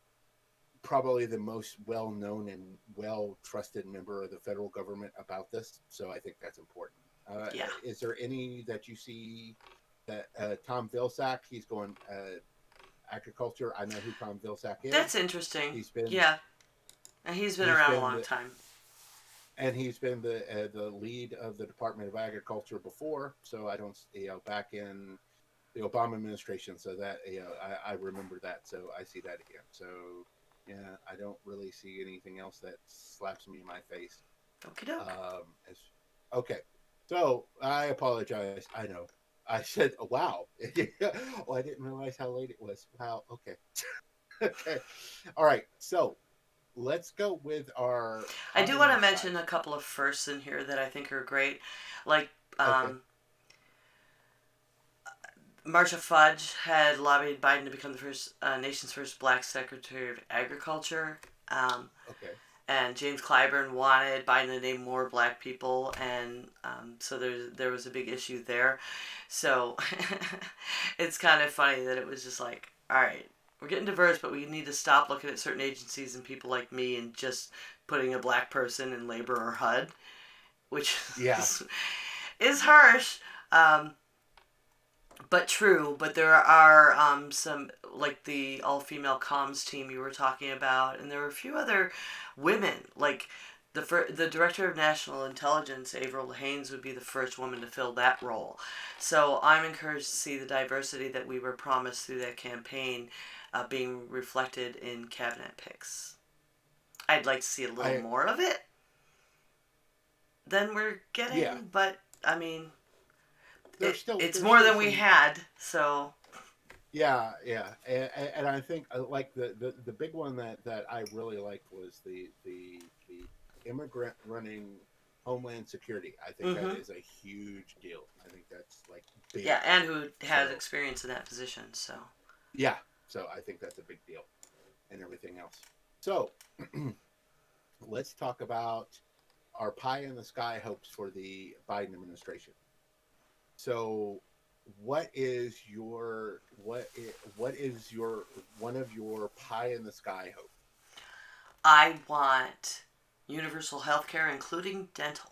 probably the most well known and well trusted member of the federal government about this. So I think that's important. Yeah. Is there any that you see that Tom Vilsack? He's going agriculture. I know who Tom Vilsack That's is. interesting. He's been Yeah. And he's been he's around a been long the time. he's been the lead of the Department of Agriculture before. So I don't back in. the Obama administration. So that I remember that. So I see that again. So yeah, I don't really see anything else that slaps me in my face. Okie doke. As okay, so I apologize. I know I said wow. Well, I didn't realize how late it was. Wow. Okay. Okay. All right. So let's go with our I pie do in want the to sky. mention a couple of firsts in here that I think are great. Like, Okay. um, Marcia Fudge had lobbied Biden to become the first nation's first black Secretary of Agriculture. Um, Okay. and James Clyburn wanted Biden to name more black people, and so there was a big issue there. So it's kind of funny that it was just like, all right, we're getting diverse, but we need to stop looking at certain agencies and people like me and just putting a black person in labor or HUD, which Yeah. is harsh. Um, but true. But there are some like the all female comms team you were talking about, and there were a few other women like the director of national intelligence, Avril Haines, would be the first woman to fill that role. So I'm encouraged to see the diversity that we were promised through that campaign being reflected in cabinet picks. I'd like to see a little I more of it than we're yeah. getting, but I mean, it's There's more still than we some had. So yeah, and I think like the big one that I really liked was the immigrant running Homeland Security. I think that mm-hmm. is a huge deal. I think that's like big. Yeah, and who has So experience in that position. So yeah, so I think that's a big deal and everything else. So let's talk about our pie in the sky hopes for the Biden administration. So what is your one of your pie in the sky hope? I want universal health care, including dental.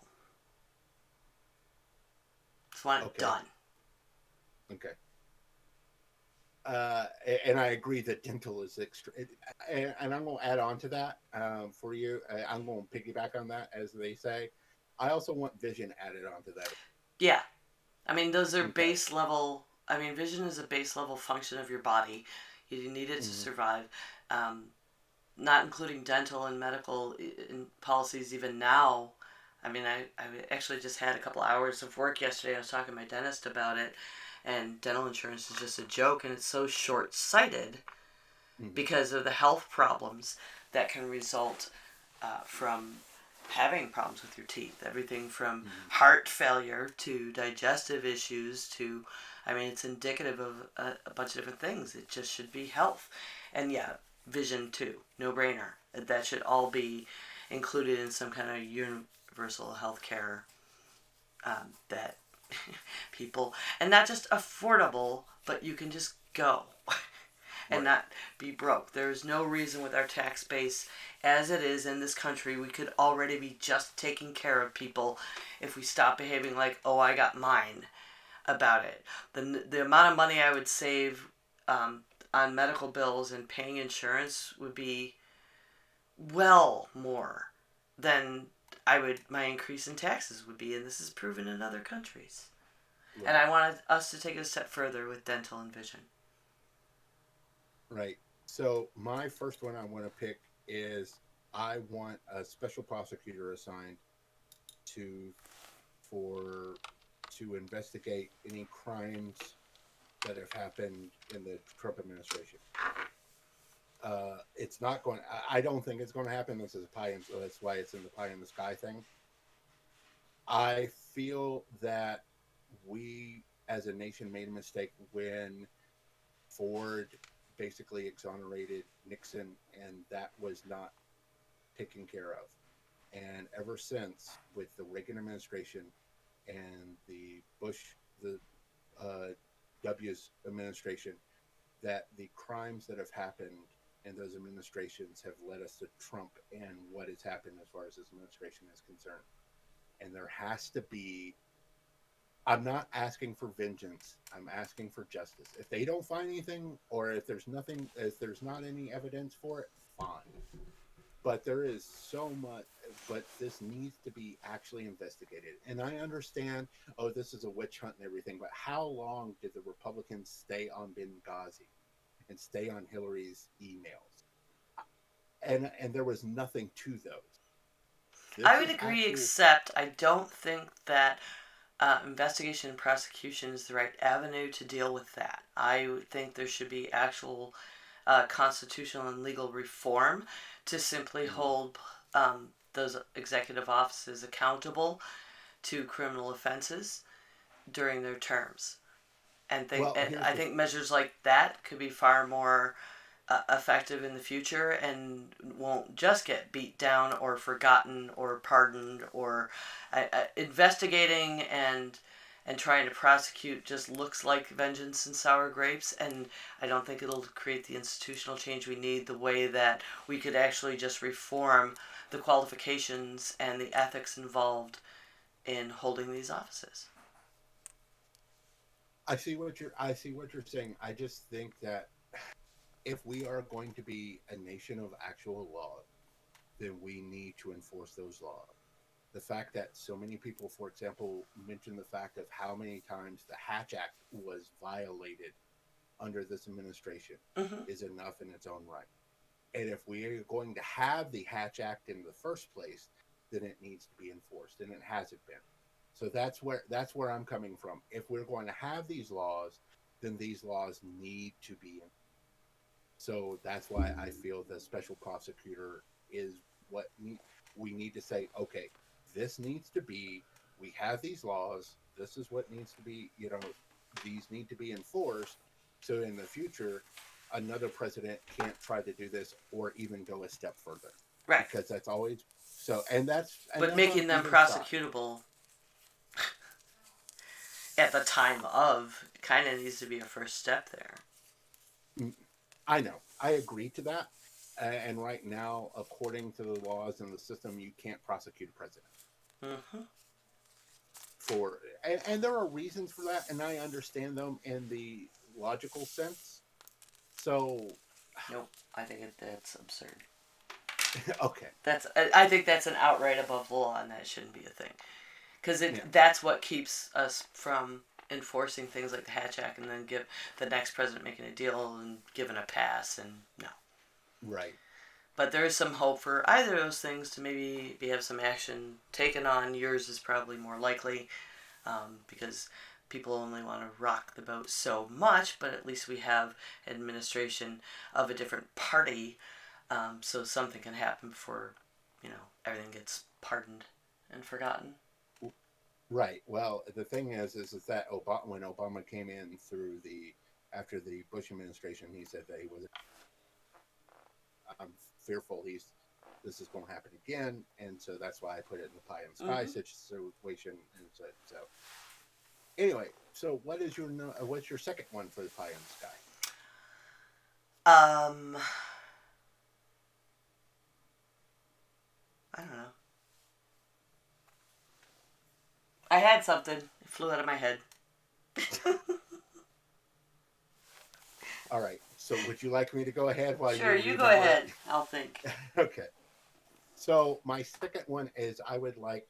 Just want it Okay. done. Okay. And I agree that dental is extra. And I'm going to add on to that for you. I'm going to piggyback on that, as they say. I also want vision added onto that. Yeah, I mean those are Okay. base level. I mean, vision is a base level function of your body. You need it to Hmm. survive. Um, Not including dental and medical in policies even now. I mean, I actually just had a couple hours of work yesterday. I was talking to my dentist about it, and dental insurance is just a joke, and it's so short sighted Hmm. because of the health problems that can result from having problems with your teeth. Everything from Hmm. heart failure to digestive issues to, I mean, it's indicative of a bunch of different things. It just should be health. And yeah, vision too. No brainer. That should all be included in some kind of universal health care that people, and not just affordable, but you can just go and Right. not be broke. There is no reason with our tax base as it is in this country we could already be just taking care of people if we stop behaving like, oh, I got mine about it. The amount of money I would save on medical bills and paying insurance would be well more than I would my increase in taxes would be, and this is proven in other countries. And Right. I wanted us to take it a step further with dental and vision. Right. So my first one I want to pick is I want a special prosecutor assigned to for to investigate any crimes that have happened in the Trump administration. It's not going. I don't think it's going to happen. This is a pie, and so that's why it's in the pie in the sky thing. I feel that we, as a nation, made a mistake when Ford basically exonerated Nixon, and that was not taken care of. And ever since, with the Reagan administration and the Bush, the uh, W's administration, that the crimes that have happened in those administrations have led us to Trump and what has happened as far as this administration is concerned. And there has to be, I'm not asking for vengeance. I'm asking for justice. If they don't find anything, or if there's nothing, if there's not any evidence for it, fine. But there is so much, but this needs to be actually investigated. And I understand, oh, this is a witch hunt and everything, but how long did the Republicans stay on Benghazi and stay on Hillary's emails? And there was nothing to those. I This would is agree, actual. except I don't think that investigation and prosecution is the right avenue to deal with that. I would think there should be actual constitutional and legal reform to simply Mhm. hold those executive offices accountable to criminal offenses during their terms. Well, And here's I the think measures like that could be far more effective in the future and won't just get beat down or forgotten or pardoned or investigating and trying to prosecute just looks like vengeance and sour grapes, and I don't think it'll create the institutional change we need the way that we could actually just reform the qualifications and the ethics involved in holding these offices. I see what you're saying. I just think that if we are going to be a nation of actual law, then we need to enforce those laws. The fact that so many people, for example, mention the fact of how many times the Hatch Act was violated under this administration Mm-hmm. is enough in its own right. And if we are going to have the Hatch Act in the first place, then it needs to be enforced, and it hasn't been. So that's where I'm coming from. If we're going to have these laws, then these laws need to be. So that's why I feel the special prosecutor is what we need to say. Okay, this needs to be. We have these laws. This is what needs to be. These need to be enforced. So in the future, another president can't try to do this or even go a step further, Right. because that's always so. And But that's on making them either side. prosecutable at the time of kind of needs to be a first step there. Mm, I know. I agree to that. And right now, according to the laws and the system, you can't prosecute a president Mm-hmm. and there are reasons for that, and I understand them in the logical sense. So, Nope. I think that's absurd. okay, I think that's an outright above the law, and that shouldn't be a thing. Because yeah, that's what keeps us from enforcing things like the Hatch Act, and then give the next president making a deal and given a pass. And no, right. but there is some hope for either of those things to maybe have some action taken on. Yours is probably more likely because people only want to rock the boat so much, but at least we have administration of a different party, so something can happen before everything gets pardoned and forgotten. Right. Well, the thing is that when Obama came in through the after the Bush administration, he said that he was. I'm fearful this is going to happen again, and so that's why I put it in the pie in the sky Mm-hmm. situation. And so anyway, so what's your second one for the pie in the sky? Um, I don't know. I had something. It flew out of my head. All right. So would you like me to go ahead while Sure, you you go remember it? ahead. I'll think. Okay. So my second one is I would like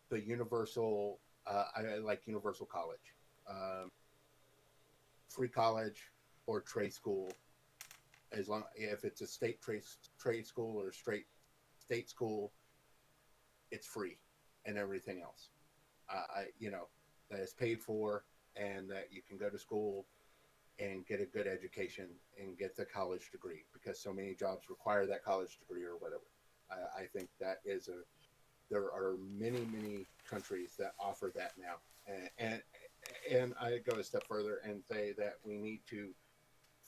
the universal I like universal college, um, free college or trade school, as long if it's a state trade school or straight state school, it's free, and everything else. That is paid for, and that you can go to school and get a good education and get the college degree, because so many jobs require that college degree or whatever. I think that is a there are many countries that offer that now, and I go a step further and say that we need to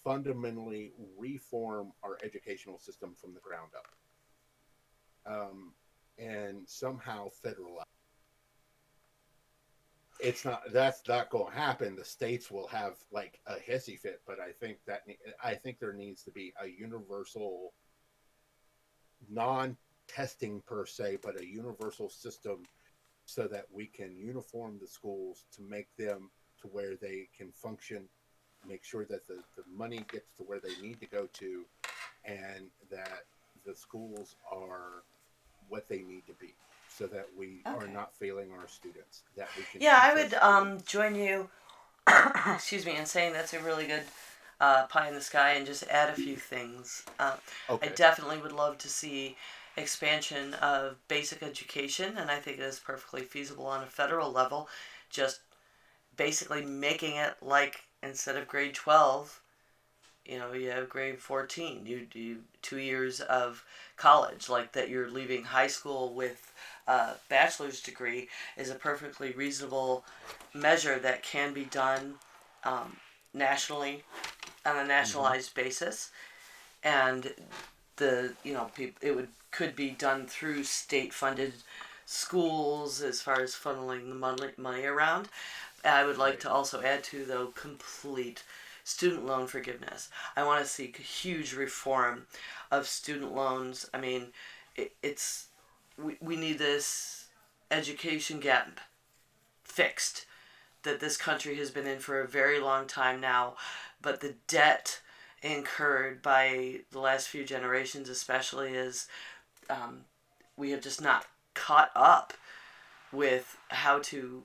fundamentally reform our educational system from the ground up, and somehow federalize. That's not going to happen. The states will have like a hissy fit, but I think there needs to be a universal, non-testing per se, but a universal system, so that we can uniform the schools to make them to where they can function make sure that the money gets to where they need to go to, and that the schools are what they need to be, so that we are Okay. not failing our students, that we can Yeah, I teach our would students. join you, excuse me, in saying that's a really good pie in the sky, and just add a few things. I Okay. definitely would love to see expansion of basic education, and I think it is perfectly feasible on a federal level. Just basically making it like, instead of grade 12, you have grade 14. You do 2 years of college, like that you're leaving high school with a bachelor's degree, is a perfectly reasonable measure that can be done um, nationally on a Hmm. nationalized basis. And it would could be done through state funded schools as far as funneling the money around. I would like Right. to also add to, though, complete student loan forgiveness. I want to see huge reform of student loans. I mean, it's we need this education gap fixed that this country has been in for a very long time now, but the debt incurred by the last few generations, especially, is um, we have just not caught up with how to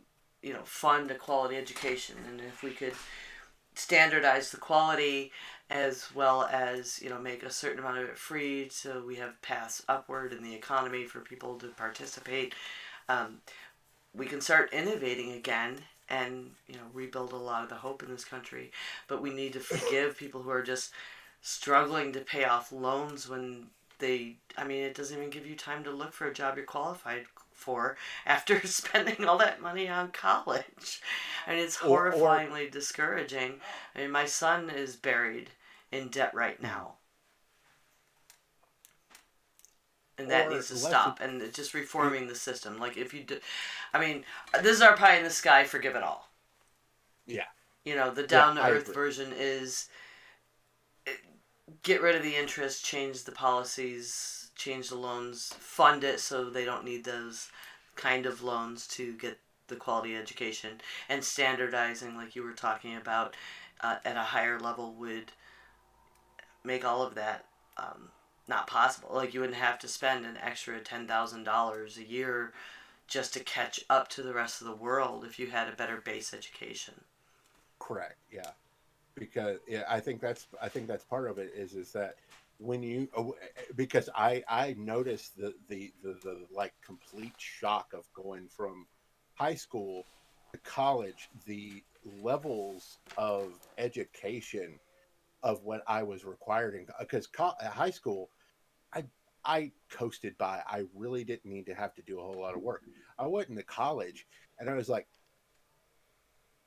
fund a quality education. And if we could standardize the quality, as well as make a certain amount of it free, so we have paths upward in the economy for people to participate, um, we can start innovating again, and rebuild a lot of the hope in this country. But we need to forgive people who are just struggling to pay off loans when it doesn't even give you time to look for a job you're qualified for after spending all that money on college. I mean, it's Or horrifyingly discouraging. I mean, my son is buried in debt right mhm. now, and that Or needs to let's stop. And it's just it, reforming the system. Like, if you do, I mean, this is our pie in the sky. Forgive it all. yeah, The yeah, down to I earth agree. version is, get rid of the interest, change the policies, change the loans, fund it so they don't need those kind of loans to get the quality education. And standardizing, like you were talking about, at a higher level would make all of that not possible. Like, you wouldn't have to spend an extra $10,000 a year just to catch up to the rest of the world if you had a better base education. Correct. Yeah, because yeah, I think that's part of it is that when you because I noticed the like complete shock of going from high school to college, the levels of education of what I was required in, because high school, I I coasted by. I really didn't need to have to do a whole lot of work. I went into college and I was like,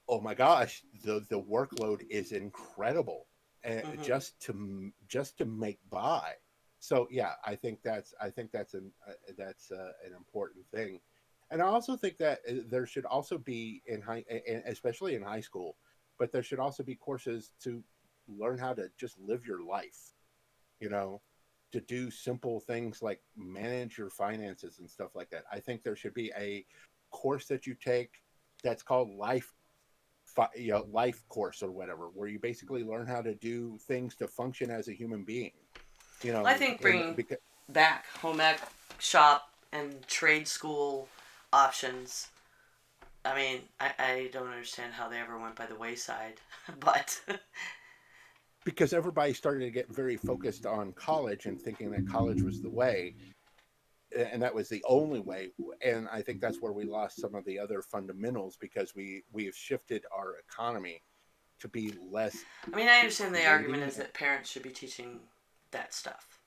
oh my gosh, the workload is incredible, Mm-hmm. just to make by. So yeah, I think that's an important thing, and I also think that there should also be especially in high school, but there should also be courses to learn how to just live your life. You know, to do simple things like manage your finances and stuff like that. I think there should be a course that you take that's called life course or whatever, where you basically learn how to do things to function as a human being. I think And bringing because back home ec shop and trade school options. I mean, I don't understand how they ever went by the wayside, but everybody started to get very focused on college and thinking that college was the way, and that was the only way. And I think that's where we lost some of the other fundamentals, because we have shifted our economy to be less I mean, I understand the argument creating. is that parents should be teaching that stuff.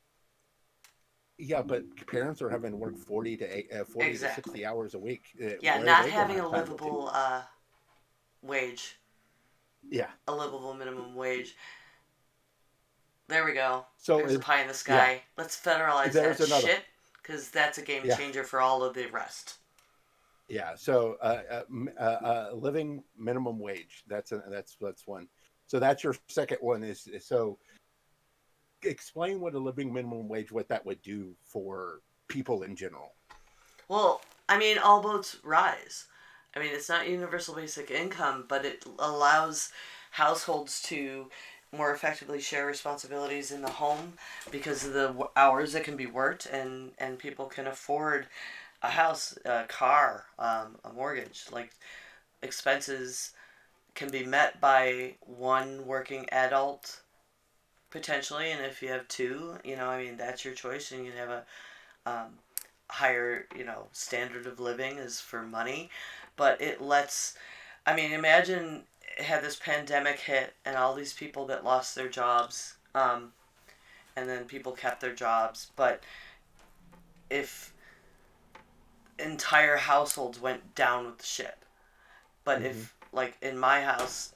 Yeah, but parents are having to work 40 to Exactly. 60 hours a week. Yeah, Where are not they going to having have a time to? livable wage, Yeah. a livable minimum wage. There we go. So There's a pie in the yeah, sky. Let's federalize there's that another. shit, because that's a game Yeah, changer for all of the rest. yeah. So living minimum wage. That's one. So that's your second one. So explain what a living minimum wage, what that would do for people in general. Well, I mean, all boats rise. I mean, it's not universal basic income, but it allows households to more effectively share responsibilities in the home because of the hours that can be worked, and people can afford a house, a car, a mortgage. Like, expenses can be met by one working adult potentially, and if you have two, I mean, that's your choice, and you can have a um, higher, standard of living is for money, but it lets, I mean, imagine had this pandemic hit and all these people that lost their jobs, and then people kept their jobs, but if entire households went down with the ship, but Mm-hmm. if, like, in my house,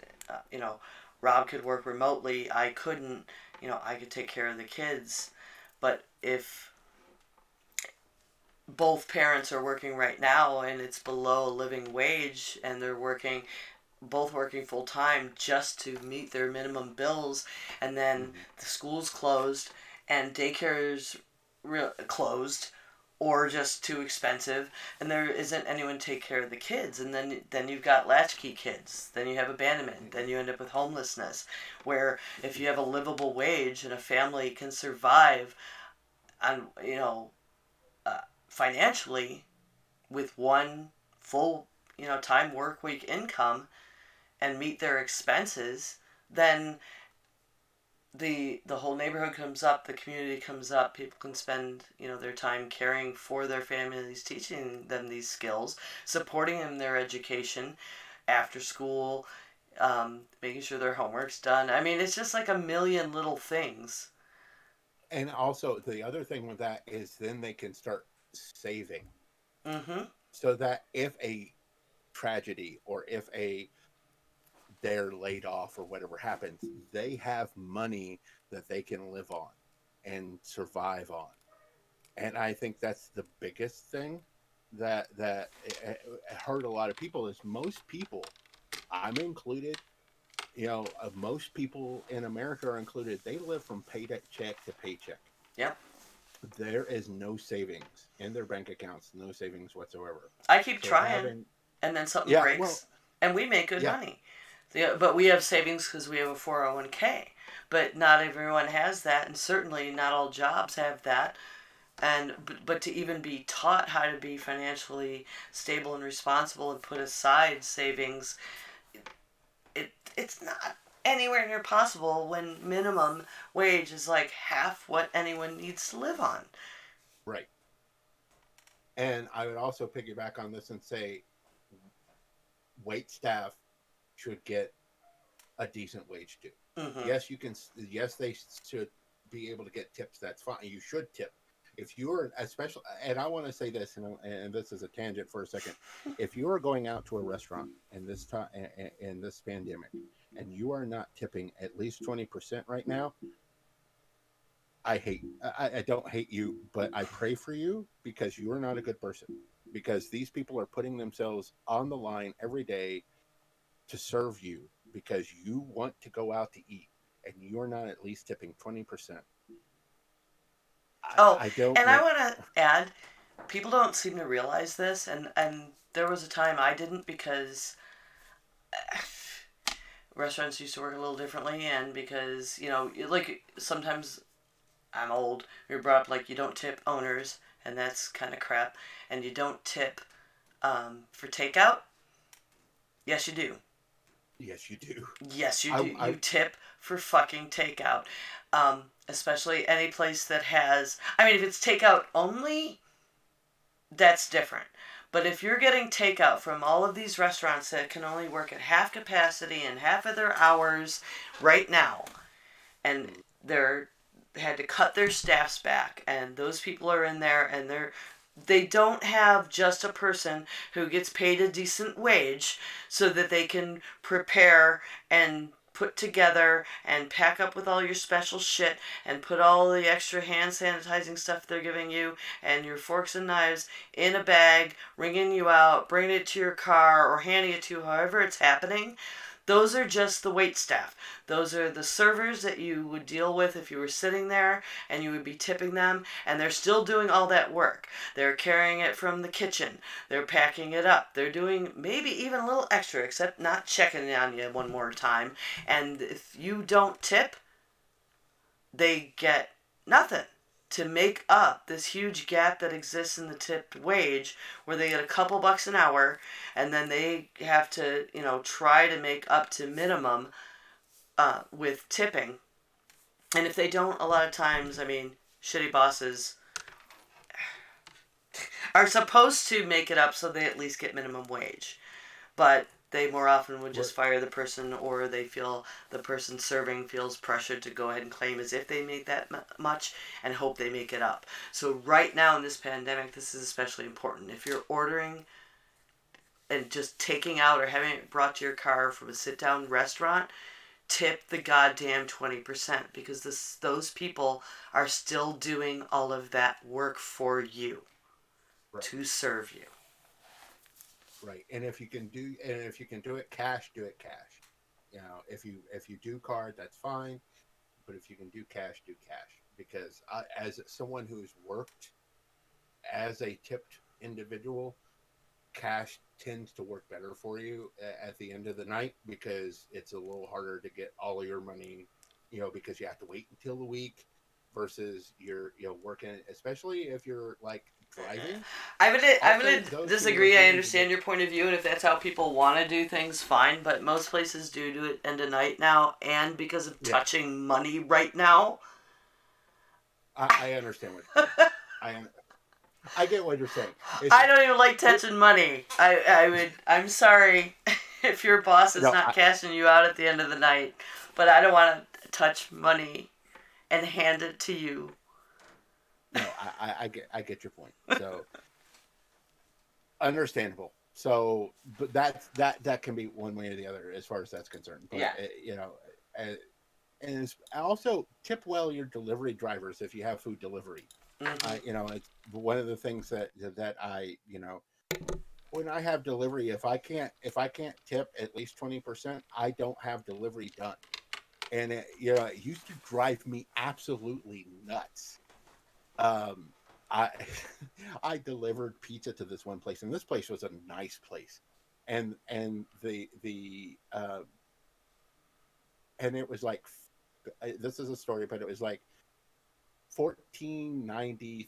Rob could work remotely, I couldn't, I could take care of the kids, but if both parents are working right now and it's below a living wage and they're working both working full time just to meet their minimum bills, and then Mm-hmm. the school's closed and daycare's closed or just too expensive, and there isn't anyone to take care of the kids, and then you've got latchkey kids, then you have abandonment, then you end up with homelessness, where if you have a livable wage and a family can survive on, financially with one full, time work week income and meet their expenses, then the whole neighborhood comes up, the community comes up, people can spend, their time caring for their families, teaching them these skills, supporting them in their education after school, making sure their homework's done. I mean, it's just like a million little things. And also, the other thing with that is then they can start saving, Mm-hmm. so that if a tragedy or if they're laid off or whatever happens, they have money that they can live on and survive on. And I think that's the biggest thing that hurt a lot of people is most people, I'm included, most people in America are included. They live from paycheck to paycheck. Yep. There is no savings in their bank accounts, no savings whatsoever. I keep So trying, having, and then something yeah, well, breaks, and we make good yeah, money. Yeah, but we have savings because we have a 401k. But not everyone has that, and certainly not all jobs have that. And but to even be taught how to be financially stable and responsible and put aside savings, it's not anywhere near possible when minimum wage is like half what anyone needs to live on. right. And I would also piggyback on this and say wait staff should get a decent wage too. Mm-hmm. Yes, you can. Yes, they should be able to get tips. That's fine. You should tip. If you're especially, and I want to say this, and this is a tangent for a second. If you are going out to a restaurant in this time in this pandemic, and you are not tipping at least 20% right now, I don't hate you, but I pray for you because you are not a good person. Because these people are putting themselves on the line every day to serve you because you want to go out to eat and you're not at least tipping 20%. Oh, I don't and I know. want to add, people don't seem to realize this, and there was a time I didn't because restaurants used to work a little differently, and because like sometimes I'm old. We were brought up like you don't tip owners, and that's kind of crap, and you don't tip for takeout. Yes, you do. Yes, you do. Yes, you do. I You tip for fucking takeout. Especially any place that has. I mean, if it's takeout only, that's different. But if you're getting takeout from all of these restaurants that can only work at half capacity and half of their hours right now, and they're had to cut their staffs back, and those people are in there, and they don't have just a person who gets paid a decent wage so that they can prepare and put together and pack up with all your special shit and put all the extra hand sanitizing stuff they're giving you and your forks and knives in a bag, ringing you out, bringing it to your car, or handing it to you, however it's happening. Those are just the wait staff. Those are the servers that you would deal with if you were sitting there and you would be tipping them, and they're still doing all that work. They're carrying it from the kitchen. They're packing it up. They're doing maybe even a little extra, except not checking on you one more time. And if you don't tip, they get nothing to make up this huge gap that exists in the tipped wage, where they get a couple bucks an hour and then they have to, try to make up to minimum with tipping. And if they don't, a lot of times, shitty bosses are supposed to make it up so they at least get minimum wage. But they more often would just fire the person, or they feel the person serving feels pressured to go ahead and claim as if they make that much and hope they make it up. So right now in this pandemic, this is especially important. If you're ordering and just taking out or having it brought to your car from a sit-down restaurant, tip the goddamn 20%, because those people are still doing all of that work for you, right, to serve you. Right, and if you can do it cash, do it cash. If you do card, that's fine, but if you can do cash, do cash. Because as someone who's worked as a tipped individual, cash tends to work better for you at the end of the night, because it's a little harder to get all of your money, because you have to wait until the week versus you're working, especially if you're like driving. I'm gonna disagree. I understand your point of view, and if that's how people want to do things, fine. But most places do it end of night now, and because of touching money right now. I understand what you're saying. I get what you're saying. I don't even like touching money. I'm sorry if your boss is not cashing you out at the end of the night, but I don't want to touch money and hand it to you. No, I get your point. So understandable. So, but that can be one way or the other as far as that's concerned. But, and also tip well your delivery drivers if you have food delivery. Mm-hmm. It's one of the things that I, when I have delivery, if I can't tip at least 20%, I don't have delivery done. And it used to drive me absolutely nuts. I I delivered pizza to this one place, and this place was a nice place, and the and it was like, this is a story, but it was like $14.97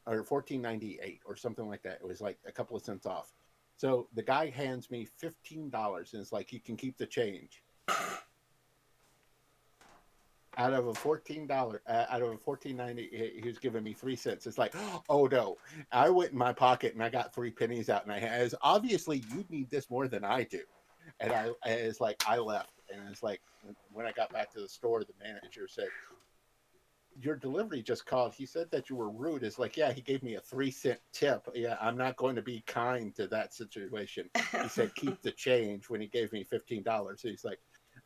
or $14.98 or something like that. It was like a couple of cents off. So the guy hands me $15 and it's like, you can keep the change. Out of a $14.90, he was giving me 3 cents. It's like, oh no! I went in my pocket and I got 3 pennies out, and as obviously you need this more than I do. And it's like I left, and it's like when I got back to the store, the manager said, "Your delivery just called. He said that you were rude." It's like, yeah, he gave me a 3-cent tip. Yeah, I'm not going to be kind to that situation. He said, "Keep the change." When he gave me $15, he's like,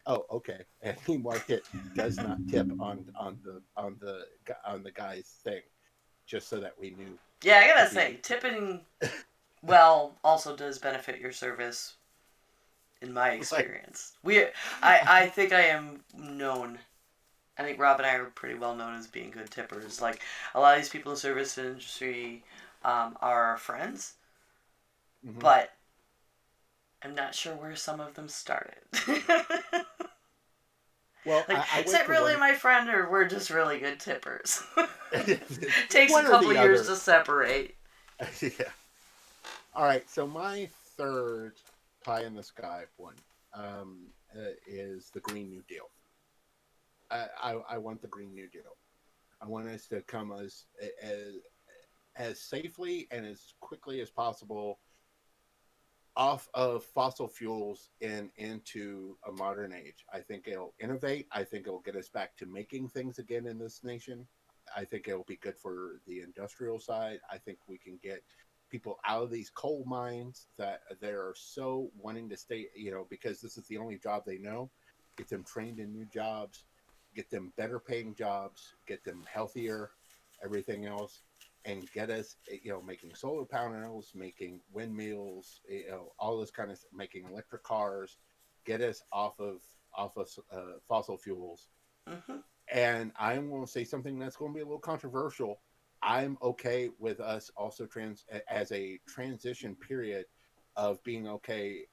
oh, okay. And he marked it does not tip on the guy's thing, just so that we knew. Yeah, I gotta say, tipping also does benefit your service, in my experience. I think I am known. I think Rob and I are pretty well known as being good tippers. Like, a lot of these people in the service industry are our friends, mm-hmm. but I'm not sure where some of them started. Well, like, is it really my friend, or we're just really good tippers? Takes a couple years to separate. Yeah. All right, so my third pie in the sky one is the Green New Deal. I want the Green New Deal. I want us to come as safely and as quickly as possible off of fossil fuels and into a modern age. I think it'll innovate. I think it'll get us back to making things again in this nation. I think it'll be good for the industrial side. I think we can get people out of these coal mines that they're so wanting to stay, because this is the only job they know. Get them trained in new jobs, get them better paying jobs, get them healthier, everything else. and get us, making solar panels, making windmills, all this kind of, making electric cars, get us off of fossil fuels. Mm-hmm. And I'm going to say something that's going to be a little controversial. I'm okay with us also as a transition period of being okay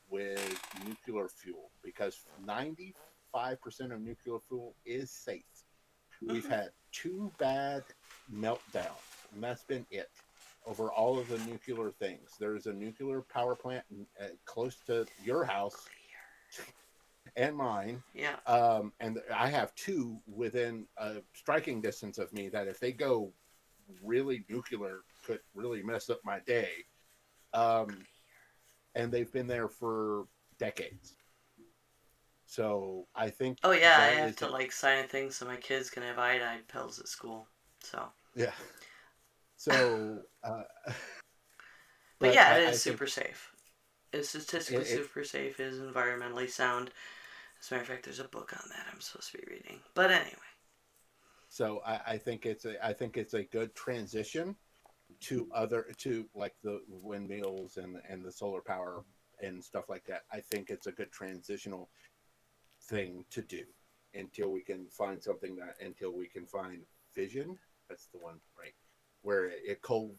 with nuclear fuel, because 95% of nuclear fuel is safe. We've Mm-hmm. had two bad meltdowns, and that's been it over all of the nuclear things. There's a nuclear power plant close to your house and mine. Yeah. And I have two within a striking distance of me that, if they go really nuclear, could really mess up my day. Um, and they've been there for decades. So I think Oh yeah, I that have is to like sign a thing so my kids can have iodine pills at school. So, yeah. So, but but yeah, it I is think super safe. It's statistically it super safe. It is environmentally sound. As a matter of fact, there's a book on that I'm supposed to be reading. But anyway. so I think it's a good transition to like the windmills and the solar power and stuff like that. I think it's a good transitional thing to do until we can find fission. That's the one, right? Where it cold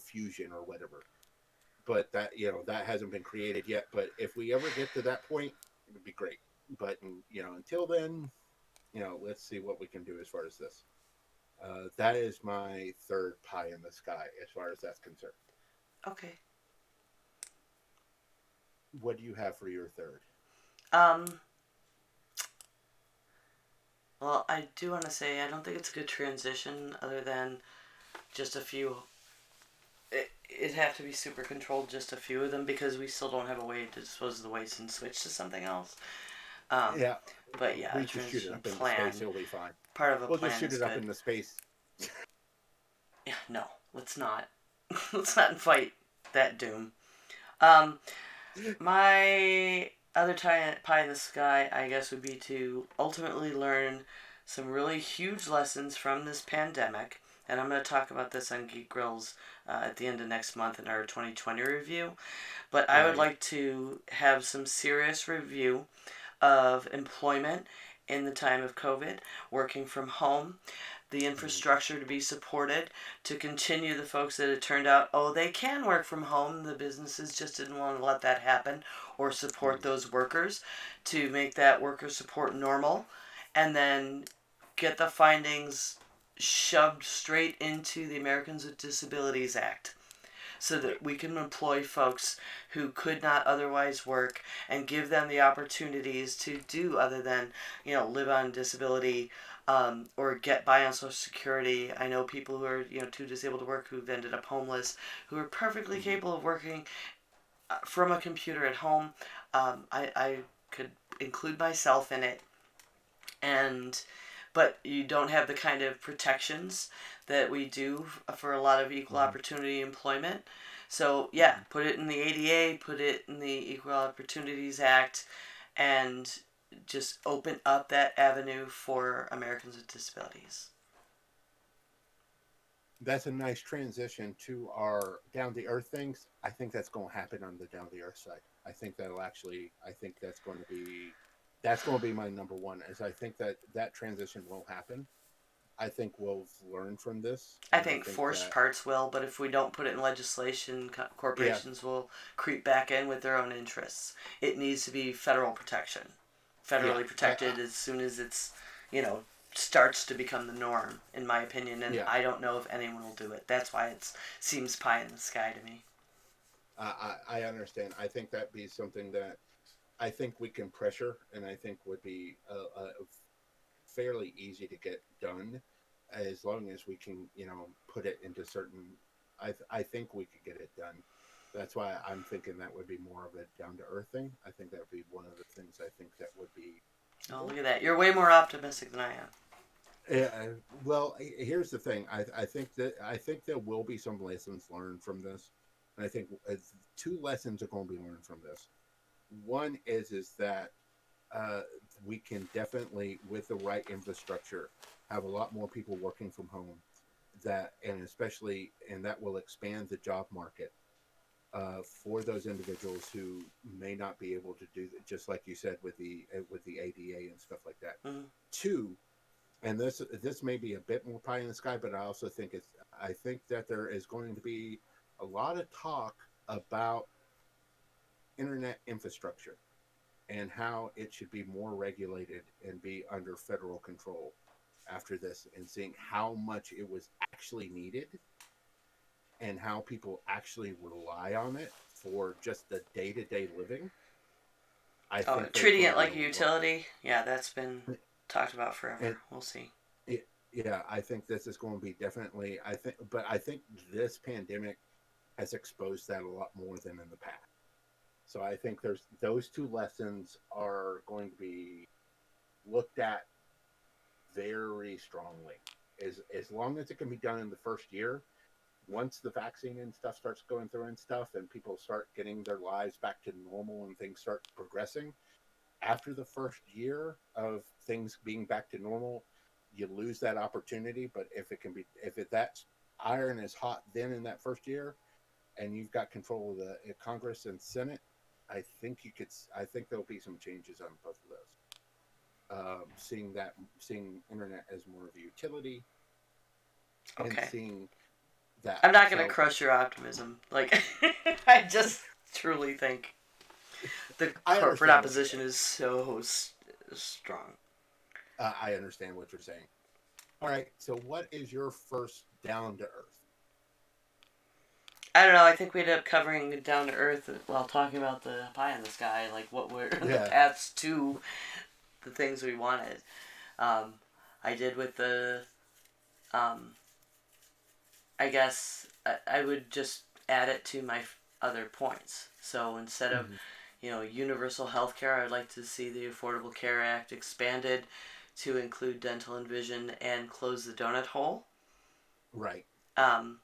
fusion or whatever. But that, that hasn't been created yet. But if we ever get to that point, it would be great. But until then, let's see what we can do as far as this. That is my third pie in the sky as far as that's concerned. Okay. What do you have for your third? Um. Well, I do want to say I don't think it's a good transition, other than just a few. It'd have to be super controlled, just a few of them, because we still don't have a way to dispose of the waste and switch to something else. Um, Yeah, but yeah, a we just shoot it transition up into space. plan. It'll be fine. Part of a We'll just plan shoot is it up good. into space. Yeah, no, let's not. Let's not fight that doom. Um, my other pie in the sky, I guess, would be to ultimately learn some really huge lessons from this pandemic. And I'm going to talk about this on Geek Grills at the end of next month in our 2020 review. But I would Right. like to have some serious review of employment in the time of COVID, working from home, the Mm-hmm. infrastructure to be supported to continue the folks that it turned out, oh, they can work from home. The businesses just didn't want to let that happen or support Mm-hmm. those workers, to make that worker support normal, and then get the findings shoved straight into the Americans with Disabilities Act, so Right. that we can employ folks who could not otherwise work and give them the opportunities to do other than, live on disability, or get by on Social Security. I know people who are, too disabled to work, who've ended up homeless, who are perfectly Mm-hmm. capable of working from a computer at home. I could include myself in it, and but you don't have the kind of protections that we do for a lot of equal Mm-hmm. opportunity employment. So yeah, Mm-hmm. put it in the ADA, put it in the Equal Opportunities Act, and just open up that avenue for Americans with disabilities. That's a nice transition to our down the earth things. I think that's going to happen on the down the earth side. I think that's going to be my number one. Is I think that transition will happen. I think we'll learn from this, I and I think think forced that, parts will, but if we don't put it in legislation, yeah, corporations will creep back in with their own interests. It needs to be federal protection, yeah, federally protected as soon as it's, you know, starts to become the norm, in my opinion. And yeah. I don't know if anyone will do it. That's why it seems pie in the sky to me. I understand. I think that'd be something that I think we can pressure, and I think would be fairly easy to get done, as long as we can, put it into certain. I think we could get it done. That's why I'm thinking that would be more of a down to earth thing. I think that would be one of the things I think that would be Oh, possible. look at that! You're way more optimistic than I am. Yeah. Well, here's the thing. I think there will be some lessons learned from this, and I think two lessons are going to be learned from this. One is that uh, we can definitely, with the right infrastructure, have a lot more people working from home. and especially, and that will expand the job market for those individuals who may not be able to do that, just like you said with the ADA and stuff like that. Mm-hmm. Two, and this may be a bit more pie in the sky, but I also think I think that there is going to be a lot of talk about internet infrastructure and how it should be more regulated and be under federal control after this, and seeing how much it was actually needed and how people actually rely on it for just the day-to-day living. I Oh, think there's treating going it to be like a a lot. utility. Yeah, that's been talked about forever. And We'll see. yeah, I think this is going to be definitely, but I think this pandemic has exposed that a lot more than in the past. So I think there's those two lessons are going to be looked at very strongly. As long as it can be done in the first year, once the vaccine and stuff starts going through and stuff, and people start getting their lives back to normal and things start progressing, after the first year of things being back to normal, you lose that opportunity. But if that iron is hot then in that first year, and you've got control of the Congress and Senate, I think there'll be some changes on both of those. Seeing internet as more of a utility, and Okay. seeing that. I'm not going to So crush your optimism. Like, I just truly think the I corporate understand what you're opposition saying. is so strong. I understand what you're saying. All right. So what is your first down to earth? I don't know. I think we ended up covering down to earth while talking about the pie in the sky, like what were the Yeah. paths to the things we wanted. Um, I did with the, um, I guess I would just add it to my other points. So instead of, Mm-hmm. universal health care, I'd like to see the Affordable Care Act expanded to include dental and vision and close the donut hole. Right. Um,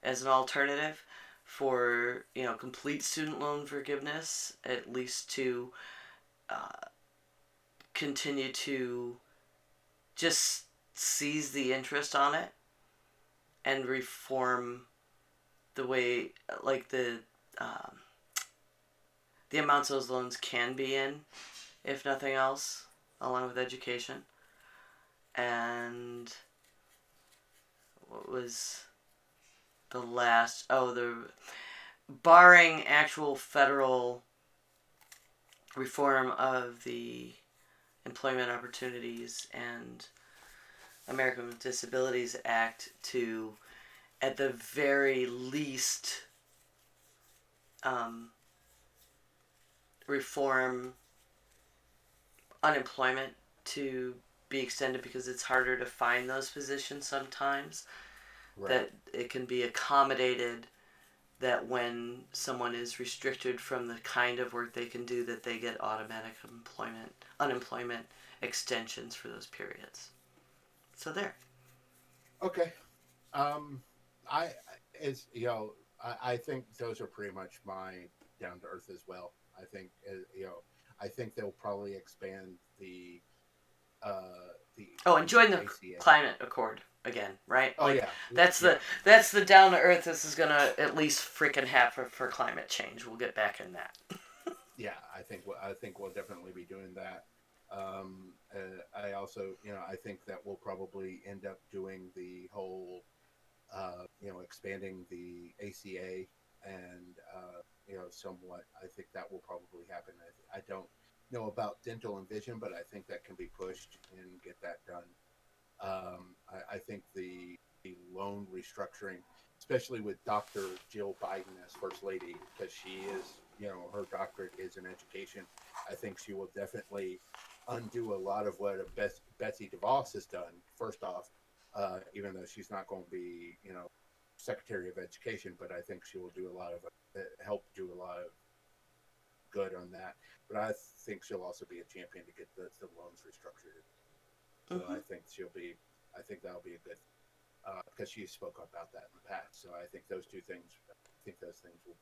as an alternative for complete student loan forgiveness, at least to uh, continue to just seize the interest on it and reform the way, like um, the amounts those loans can be in, if nothing else, along with education. And what was the last? Oh, the barring actual federal reform of the Employment Opportunities and American with Disabilities Act to, at the very least, um, reform unemployment to be extended, because it's harder to find those positions sometimes. Right. That it can be accommodated, that when someone is restricted from the kind of work they can do, that they get automatic unemployment extensions for those periods. So there. Okay. Um, I is I think those are pretty much my down to earth as well. I think I think they'll probably expand the Oh, and join the ACA. climate accord again, right? Oh Like yeah, that's yeah, the down to earth. This is gonna at least freaking happen for climate change. We'll get back in that. yeah. I think we'll definitely be doing that. I also I think that we'll probably end up doing the whole expanding the ACA and somewhat. I think that will probably happen. I don't know about dental and vision, but I think that can be pushed and get that done. I think the loan restructuring, especially with Dr. Jill Biden as First Lady, because she is, her doctorate is in education. I think she will definitely undo a lot of what Betsy DeVos has done. First off, even though she's not going to be, Secretary of Education, but I think she will do a lot of help do a lot of good on that. But I think she'll also be a champion to get the loans restructured. So Mm-hmm. I think that'll be a good, because she spoke about that in the past. So I think those two things, I think those things will.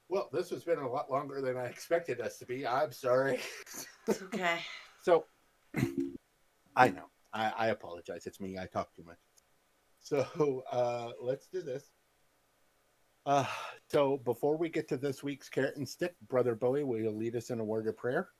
Well, this has been a lot longer than I expected us to be. I'm sorry. It's okay. So I know. I apologize. It's me. I talk too much. So let's do this. Uh, so before we get to this week's carrot and stick, Brother Bowie, will you lead us in a word of prayer?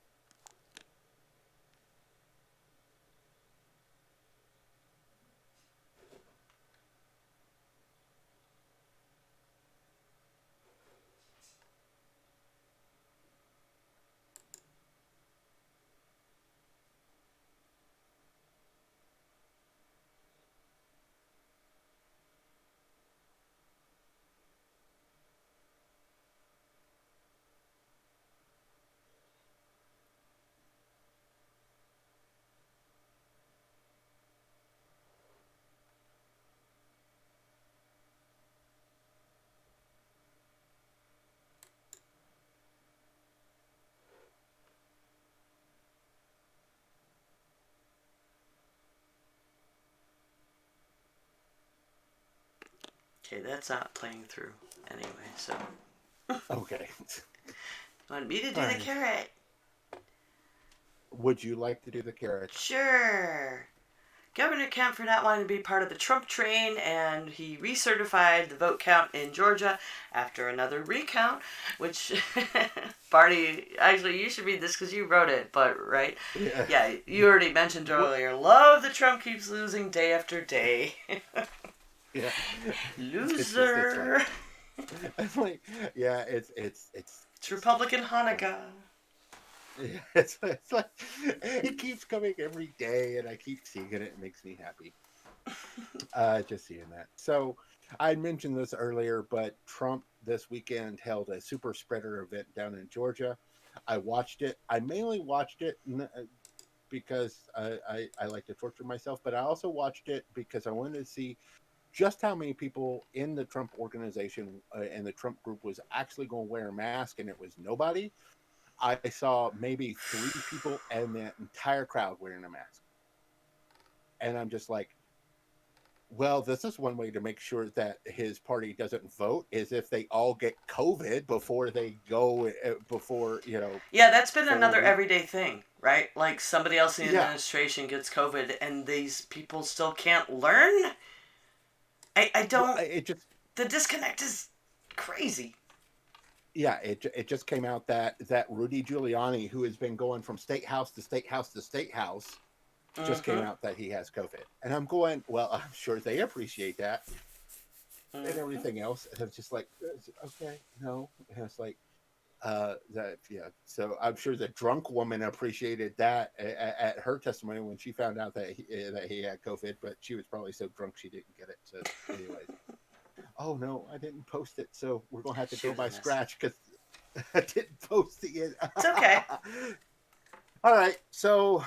Okay, that's not playing through anyway, so. Okay. Want me to All do the right. carrot? Would you like to do the carrot? Sure. Governor Kemp for not wanting to be part of the Trump train, and he recertified the vote count in Georgia after another recount, which, Barney, actually, you should read this because you wrote it, but, right? Yeah. Yeah, you already mentioned What? earlier, love that Trump keeps losing day after day. Yeah. It's like Loser. it's like yeah. It's It's just Republican yeah. Hanukkah. Yeah, it's like it keeps coming every day, and I keep seeing it. It makes me happy. Just seeing that. So I mentioned this earlier, but Trump this weekend held a super spreader event down in Georgia. I watched it. I mainly watched it because I like to torture myself, but I also watched it because I wanted to see just how many people in the Trump organization and the Trump group was actually going to wear a mask, and it was nobody. I saw maybe three people and the entire crowd wearing a mask. And I'm just like, well, this is one way to make sure that his party doesn't vote is if they all get COVID before they go, before, Yeah, that's been so another we, everyday thing, right? Like somebody else in the yeah, administration gets COVID and these people still can't learn? I well, don't. it just, The disconnect is crazy. yeah, it just came out that Rudy Giuliani, who has been going from state house to state house to state house, just came Mm-hmm. out that he has COVID. And I'm going, well, I'm sure they appreciate that and Mm-hmm. everything else. And it's just like, okay, no. And it's like, that yeah. So I'm sure the drunk woman appreciated that at her testimony when she found out that he had COVID, but she was probably so drunk she didn't get it. So, anyways, oh no, I didn't post it, so we're gonna have to She go was a by mess. scratch because I didn't post it. It's okay. All right, so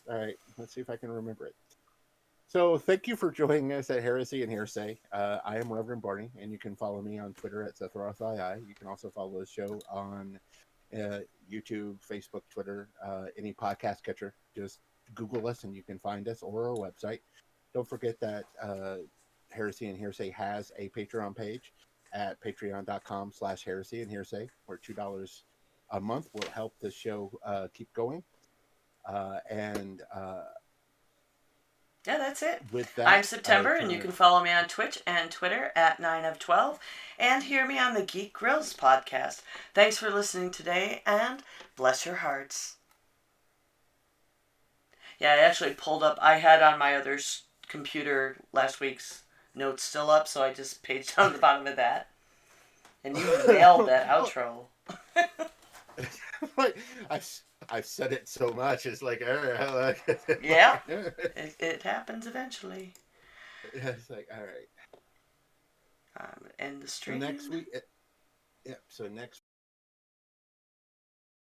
all right. Let's see if I can remember it. So, thank you for joining us at Heresy and Hearsay. I am Reverend Barney, and you can follow me on Twitter at SethRothII. You can also follow the show on uh, YouTube, Facebook, Twitter, any podcast catcher. Just Google us, and you can find us or our website. Don't forget that Heresy and Hearsay has a Patreon page at patreon.com/heresy and hearsay, where $2 a month will help the show keep going. And Yeah, that's it. with I'm that, I September, and you turn can it. follow me on Twitch and Twitter at 9 of 12, and hear me on the Geek Grills podcast. Thanks for listening today, and bless your hearts. Yeah, I actually pulled up, I had on my other computer last week's notes still up, so I just paged on the bottom of that. And you nailed that Oh, outro. like I've said it so much. It's like, all right, Yeah, it happens eventually. it's like, all right. End the So next stream. week, yeah. So next